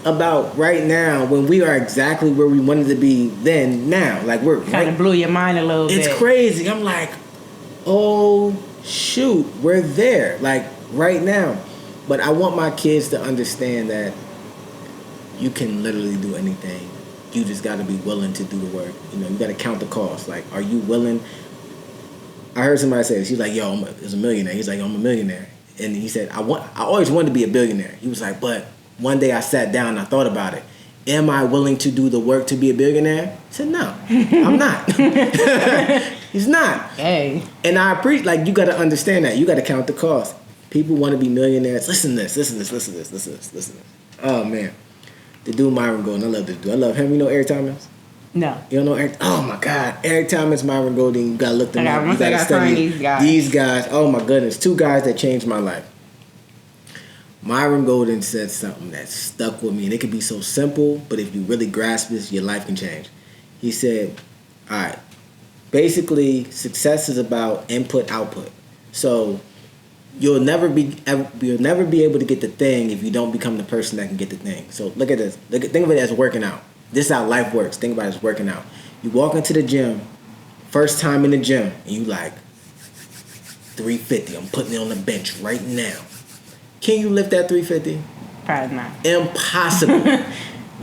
about right now when we are exactly where we wanted to be then now. Like we're kind of blew your mind a little bit. It's crazy. I'm like, oh shoot, we're there. Like right now. But I want my kids to understand that you can literally do anything. You just got to be willing to do the work. You know, you got to count the cost. Like, are you willing? I heard somebody say this. He's like, yo, I'm a millionaire. He's like, I'm a millionaire. And he said, I always wanted to be a billionaire. He was like, but one day I sat down and I thought about it. Am I willing to do the work to be a billionaire? I said, no, I'm not. He's not. Hey. And I appreciate, like, you got to understand that. You got to count the cost. People want to be millionaires. Listen to this. Oh, man. The dude Myron Golden, I love this dude. I love him. You know Eric Thomas? No. You don't know Eric? Oh, my God. Eric Thomas, Myron Golden. You got to look them up. You got to study these guys. Oh, my goodness. Two guys that changed my life. Myron Golden said something that stuck with me. And it could be so simple, but if you really grasp this, your life can change. He said, all right, basically, success is about input-output. So you'll never be able to get the thing if you don't become the person that can get the thing. So look at this. Think of it as working out. This is how life works. Think about it as working out. You walk into the gym, first time in the gym, and you like 350. I'm putting it on the bench right now. Can you lift that 350? Probably not. Impossible.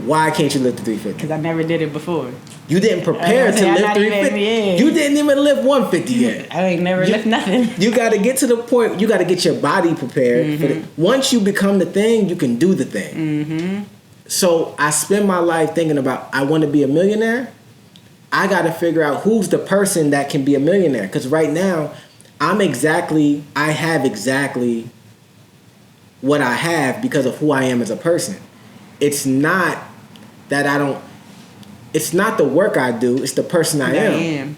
Why can't you lift the 350? Because I never did it before. You didn't prepare to lift 350. You didn't even lift 150 yet. I ain't never lift nothing. You got to get to the point. You got to get your body prepared. Mm-hmm. Once you become the thing, you can do the thing. Mm-hmm. So I spend my life thinking about, I want to be a millionaire. I got to figure out who's the person that can be a millionaire. Because right now, I have exactly what I have because of who I am as a person. It's not that it's not the work I do, it's the person I am.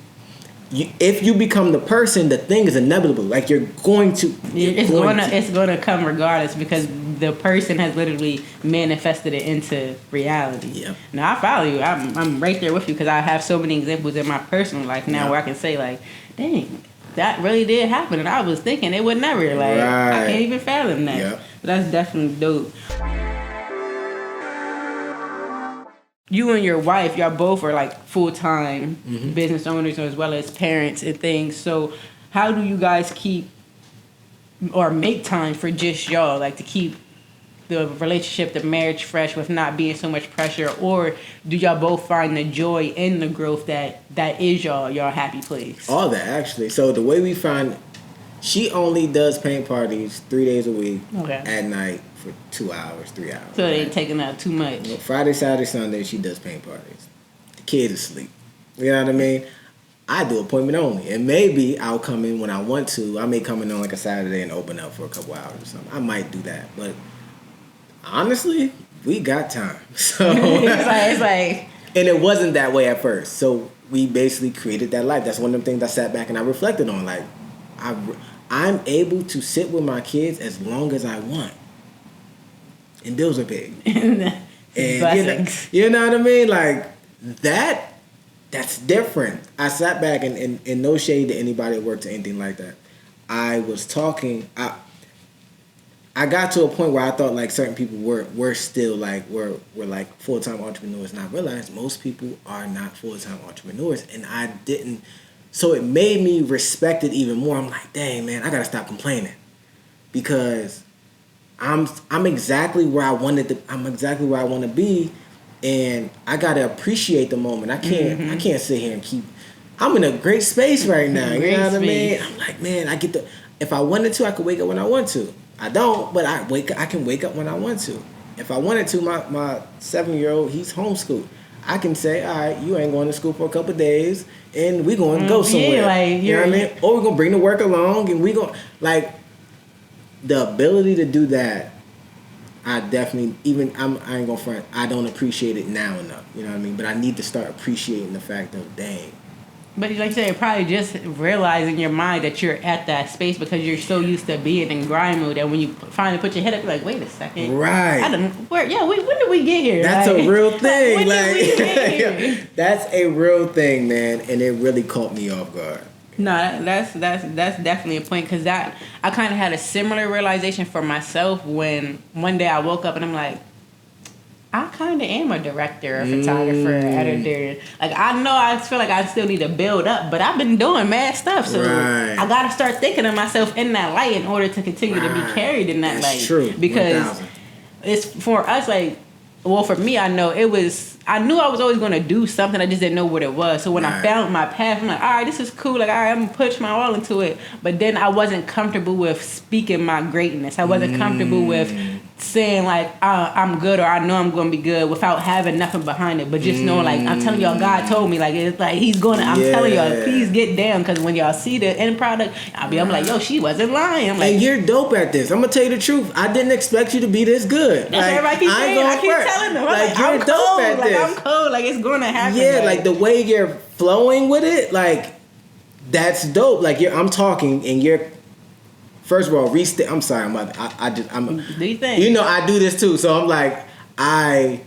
If you become the person, the thing is inevitable. Like you're going to. It's going to come regardless because the person has literally manifested it into reality. Yeah. Now I follow you. I'm right there with you because I have so many examples in my personal life now where I can say like, dang, that really did happen, and I was thinking it would never. Like I can't even fathom that. Yeah. But that's definitely dope. You and your wife, y'all both are like full-time business owners as well as parents and things. So how do you guys keep or make time for just y'all, like to keep the relationship, the marriage fresh with not being so much pressure? Or do y'all both find the joy in the growth that is y'all happy place? All that, actually. So the way we find, she only does paint parties 3 days a week at night. For 2 hours, 3 hours. So they ain't taking out too much. Friday, Saturday, Sunday, she does paint parties. The kids asleep. You know what I mean? I do appointment only. And maybe I'll come in when I want to. I may come in on like a Saturday and open up for a couple hours or something. I might do that. But honestly, we got time. So it's like. And it wasn't that way at first. So we basically created that life. That's one of them things I sat back and I reflected on. Like, I'm able to sit with my kids as long as I want. And bills are paid. And you know what I mean? Like that's different. I sat back and no shade to anybody that works or anything like that. I was talking. I got to a point where I thought like certain people were still like were like full-time entrepreneurs, and I realized most people are not full-time entrepreneurs, and I didn't. So it made me respect it even more. I'm like, dang man, I gotta stop complaining because I'm exactly where I wanted to. I'm exactly where I want to be, and I gotta appreciate the moment. I can't sit here and keep. I'm in a great space right now. You know what I mean? I'm like, man, I get the. If I wanted to, I could wake up when I want to. I don't, but I can wake up when I want to. If I wanted to, my 7-year-old, he's homeschooled. I can say, all right, you ain't going to school for a couple of days, and we going to go somewhere. Like, you know what I mean? Or we're gonna bring the work along, and we going like. The ability to do that, I definitely, I ain't gonna front, I don't appreciate it now enough, you know what I mean? But I need to start appreciating the fact of, dang. But like you said, probably just realize in your mind that you're at that space because you're so used to being in grind mode that when you finally put your head up, you're like, wait a second. Right. When did we get here? That's a real thing. When did we get here? That's a real thing, man, and it really caught me off guard. No, that's definitely a point, because that I kind of had a similar realization for myself when one day I woke up and I'm like, I kind of am a director, a photographer, editor. Like, I know I feel like I still need to build up, but I've been doing mad stuff, so I gotta start thinking of myself in that light in order to continue to be carried in that light. True, because 1,000. It's for us, like, well, for me, I knew I was always going to do something. I just didn't know what it was. So when I found my path, I'm like, all right, this is cool. Like, all right, I'm going to push my all into it. But then I wasn't comfortable with speaking my greatness. I wasn't comfortable with saying, like, I'm good, or I know I'm going to be good, without having nothing behind it. But just knowing, like, I'm telling y'all, God told me. Like, it's like he's going to, I'm telling y'all, please get down. Because when y'all see the end product, I'm like, yo, she wasn't lying. I'm like, and you're dope at this. I'm going to tell you the truth. I didn't expect you to be this good. That's like, everybody keeps saying. I keep telling them. Like, I'm you're dope cold. at Like, this. I'm cold. Like, it's going to happen. Yeah, like the way you're flowing with it, like, that's dope. Like, I'm talking and you're, first of all, I'm sorry, I'm do you think? You know, I do this too. So I'm like, I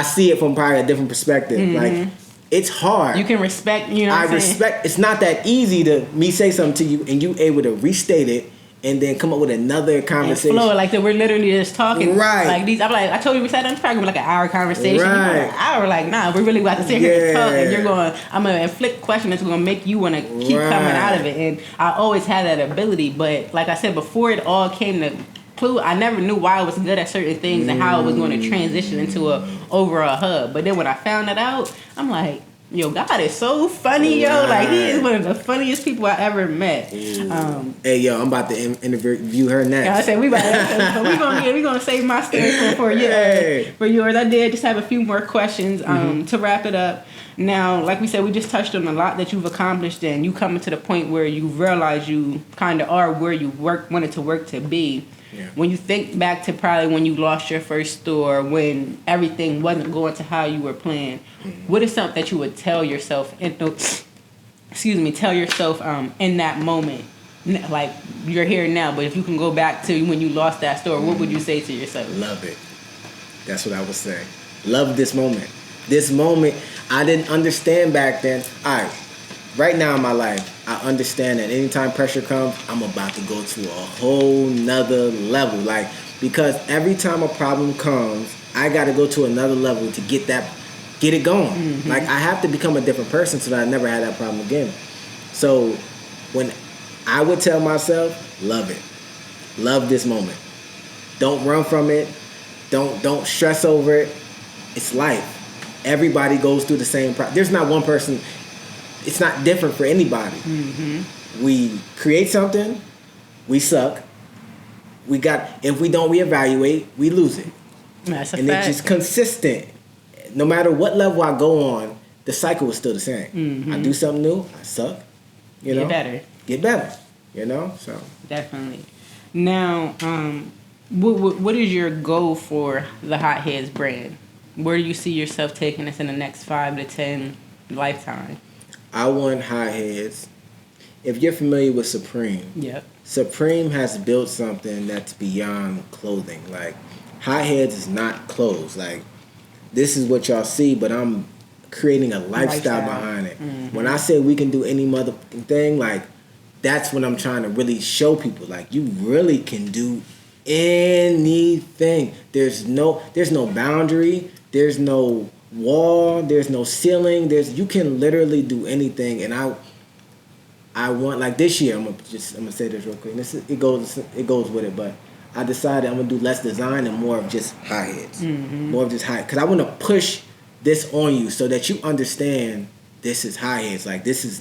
see it from probably a different perspective. Like, it's hard. You can respect, you know what I'm saying? respect, it's not that easy to me say something to you and you able to restate it and then come up with another conversation. And flow, like that we're literally just talking. Right. Like these, I'm like, I told you we sat on the program like an hour conversation. Right. You're like, an hour, like, nah, we're really about to sit here and talk, and I'm going to inflict questions that's going to make you want to keep coming out of it. And I always had that ability, but like I said, before it all came to clue, I never knew why I was good at certain things and how it was going to transition into a overall hub. But then when I found that out, I'm like, yo, God is so funny, yo. Like, he is one of the funniest people I ever met. Hey, yo, I'm about to interview her next. I said we gonna save my story for you, for yours. I did just have a few more questions to wrap it up. Now, like we said, we just touched on a lot that you've accomplished, and you coming to the point where you realize you kind of are where you wanted to work to be. Yeah. When you think back to probably when you lost your first store, when everything wasn't going to how you were planned, what is something that you would tell yourself in that moment? Like, you're here now, but if you can go back to when you lost that store, what would you say to yourself? Love it. That's what I would say. Love this moment. This moment, I didn't understand back then. All right. Right now in my life, I understand that anytime pressure comes, I'm about to go to a whole nother level. Like, because every time a problem comes, I got to go to another level to get it going. Like, I have to become a different person so that I never had that problem again. So when I would tell myself, love it. Love this moment. Don't run from it. Don't stress over it. It's life. Everybody goes through the same problem. There's not one person. It's not different for anybody. We create something, we suck. If we don't reevaluate, we lose it. That's a and fact. it's just consistent. No matter what level I go on, the cycle is still the same. I do something new, I suck. Get better. So definitely. Now, what is your goal for the Hotheadz brand? Where do you see yourself taking us in the next 5 to 10 lifetime? I want Hotheadz. If you're familiar with Supreme, Supreme has built something that's beyond clothing. Like, Hotheadz is not clothes. Like, this is what y'all see, but I'm creating a lifestyle behind it. When I say we can do any motherfucking thing, like, that's what I'm trying to really show people. Like, you really can do anything. There's no boundary. There's no wall. There's no ceiling. You can literally do anything. And I want, like, this year, I'm gonna say this real quick. It goes with it, but I decided I'm gonna do less design and more of just Hotheadz. More of just Hotheadz, because I want to push this on you so that you understand this is Hotheadz. Like, this is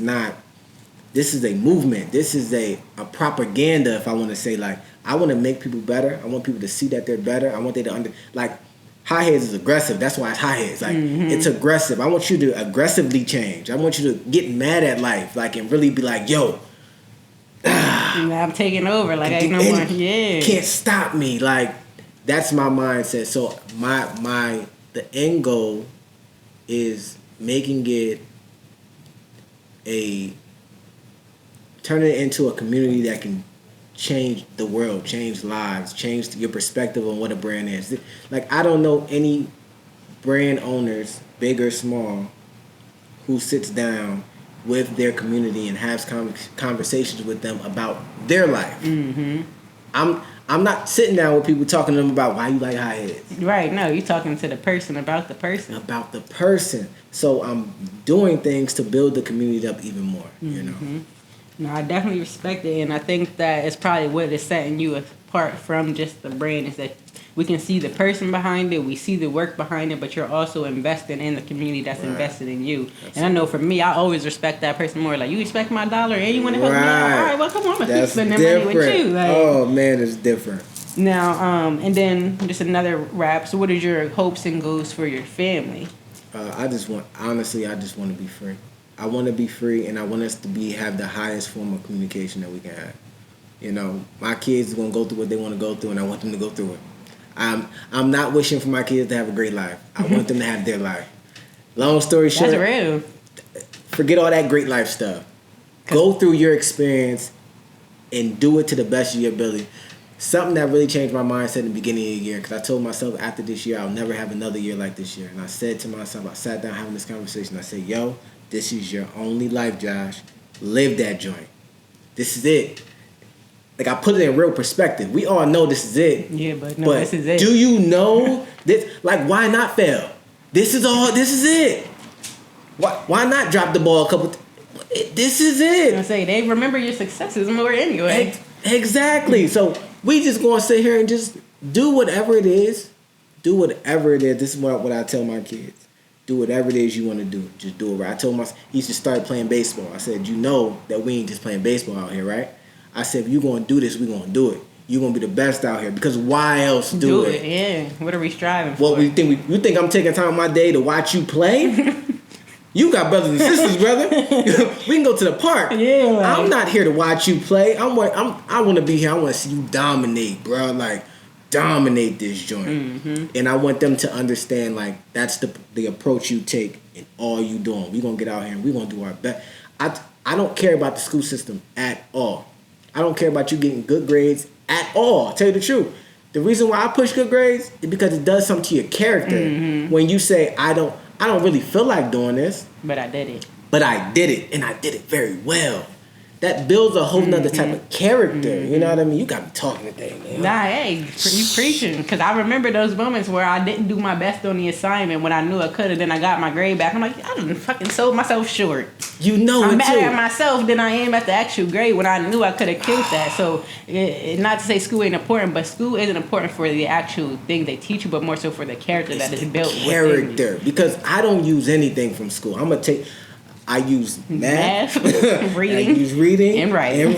a movement. This is a propaganda, if I want to say. Like, I want to make people better. I want people to see that they're better. I want them to Hotheadz is aggressive. That's why it's Hotheadz. Like, it's aggressive. I want you to aggressively change. I want you to get mad at life, like, and really be like, yo, I'm taking over. Like, ain't no more. Yeah. Can't stop me. Like, that's my mindset. So the end goal is making it turning it into a community that can change the world, change lives, change your perspective on what a brand is. Like, I don't know any brand owners, big or small, who sits down with their community and have conversations with them about their life. Mm-hmm. I'm not sitting down with people talking to them about why you like Hotheadz. Right, no, you're talking to the person about the person. About the person. So I'm doing things to build the community up even more, you know. No, I definitely respect it, and I think that it's probably what is setting you apart from just the brand is that we can see the person behind it, we see the work behind it, but you're also investing in the community that's invested in you. Absolutely. And I know for me, I always respect that person more. Like, you respect my dollar and you want to help me out? All right, well, come on, I'm going to keep spending money with you. Like, oh, man, it's different. Now, and then just another wrap. So what is your hopes and goals for your family? I just want to be free. I want to be free, and I want us to have the highest form of communication that we can have. You know, my kids are going to go through what they want to go through, and I want them to go through it. I'm not wishing for my kids to have a great life. I want them to have their life. Long story short, that's real. Forget all that great life stuff. Go through your experience and do it to the best of your ability. Something that really changed my mindset in the beginning of the year, because I told myself after this year I'll never have another year like this year. And I said to myself, I sat down having this conversation, I said, yo, this is your only life, Josh. Live that joint. This is it. Like, I put it in real perspective. We all know this is it. Yeah, but this is it. Do you know this? Like, why not fail? This is it. Why not drop the ball a couple this is it. I say they remember your successes more anyway. Exactly. So we just gonna sit here and just do whatever it is. Do whatever it is. This is what I tell my kids. Do whatever it is you want to do. Just do it right. I told myself, he used to start playing baseball. I said, you know that we ain't just playing baseball out here, right? I said, if you're going to do this, we're going to do it. You're going to be the best out here, because why else do it? Yeah. What are we striving for? What you think I'm taking time of my day to watch you play? You got brothers and sisters, brother. We can go to the park. Yeah. Like, I'm not here to watch you play. I want to be here. I want to see you dominate, bro. Like, dominate this joint. Mm-hmm. And I want them to understand, like, that's the approach you take in all you doing. We're going to get out here and we're going to do our best. I don't care about the school system at all. I don't care about you getting good grades at all. I'll tell you the truth. The reason why I push good grades is because it does something to your character. Mm-hmm. When you say, I don't really feel like doing this. But I did it. And I did it very well. That builds a whole nother type of character. Mm-hmm. You know what I mean? You got me talking today, man. Nah, hey, you preaching. Because I remember those moments where I didn't do my best on the assignment when I knew I could have. Then I got my grade back. I'm like, I done fucking sold myself short. You know I'm it mad too. at myself than I am at the actual grade when I knew I could have killed that. So, not to say school ain't important, but school isn't important for the actual thing they teach you, but more so for the character that is built within you. Because I don't use anything from school. I use math, reading, I use reading, and writing.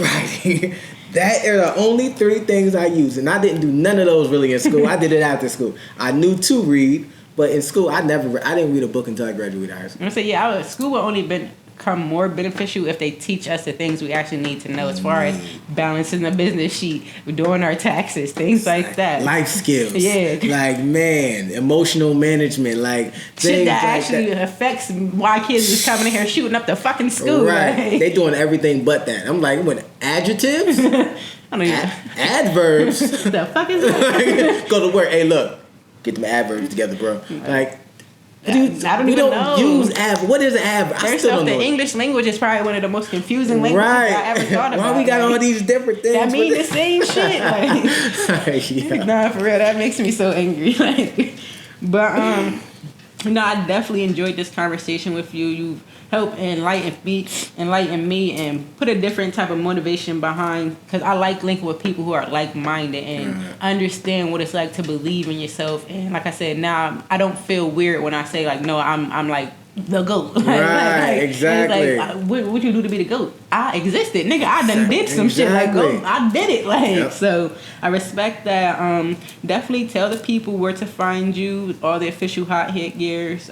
That are the only three things I use. And I didn't do none of those really in school. I did it after school. I knew to read, but in school I didn't read a book until I graduated high school. I'm gonna say, school will only become more beneficial if they teach us the things we actually need to know, as far as balancing the business sheet, doing our taxes, things like that. Life skills. Yeah. Like, man, emotional management, like shit that actually affects why kids is coming in here shooting up the fucking school. Right. Like, they doing everything but that. I'm like, what, adjectives? Adverbs? The fuck is that? Go to work. Hey, look, get them adverbs together, bro. Like, dude, I don't even know. Use adverb. What is an adverb? I still don't know. The English language is probably one of the most confusing languages I ever thought about. Why we got all these different things? That mean the same shit. Like, yeah. Nah, for real, that makes me so angry. But I definitely enjoyed this conversation with you. You've helped enlighten me, and put a different type of motivation behind. Because I like linking with people who are like-minded and understand what it's like to believe in yourself. And like I said, now I don't feel weird when I say, like, no, I'm like the GOAT. Right, exactly. Like, what you do to be the GOAT? I existed, nigga. I done did some shit like GOAT. I did it. Like, so I respect that. Definitely tell the people where to find you, all the official Hothead gears.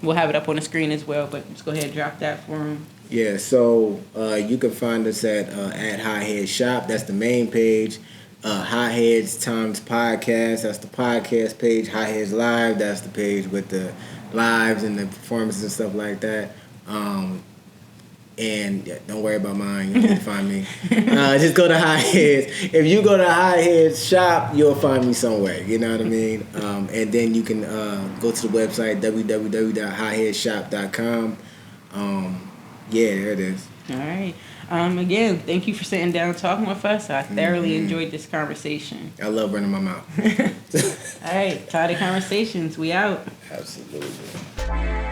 We'll have it up on the screen as well, but just go ahead and drop that for them. Yeah, so you can find us at Hotheadz Shop. That's the main page. Hotheadz Times Podcast. That's the podcast page. Hotheadz Live. That's the page with the lives and the performances and stuff like that. And don't worry about mine. You can find me. Just go to Hotheadz. If you go to Hotheadz Shop, you'll find me somewhere. You know what I mean? And then you can go to the website www.hotheadzshop.com. Yeah, there it is. All right. Again, thank you for sitting down and talking with us. I thoroughly enjoyed this conversation. I love running my mouth. All right. Tired of conversations. We out. Absolutely.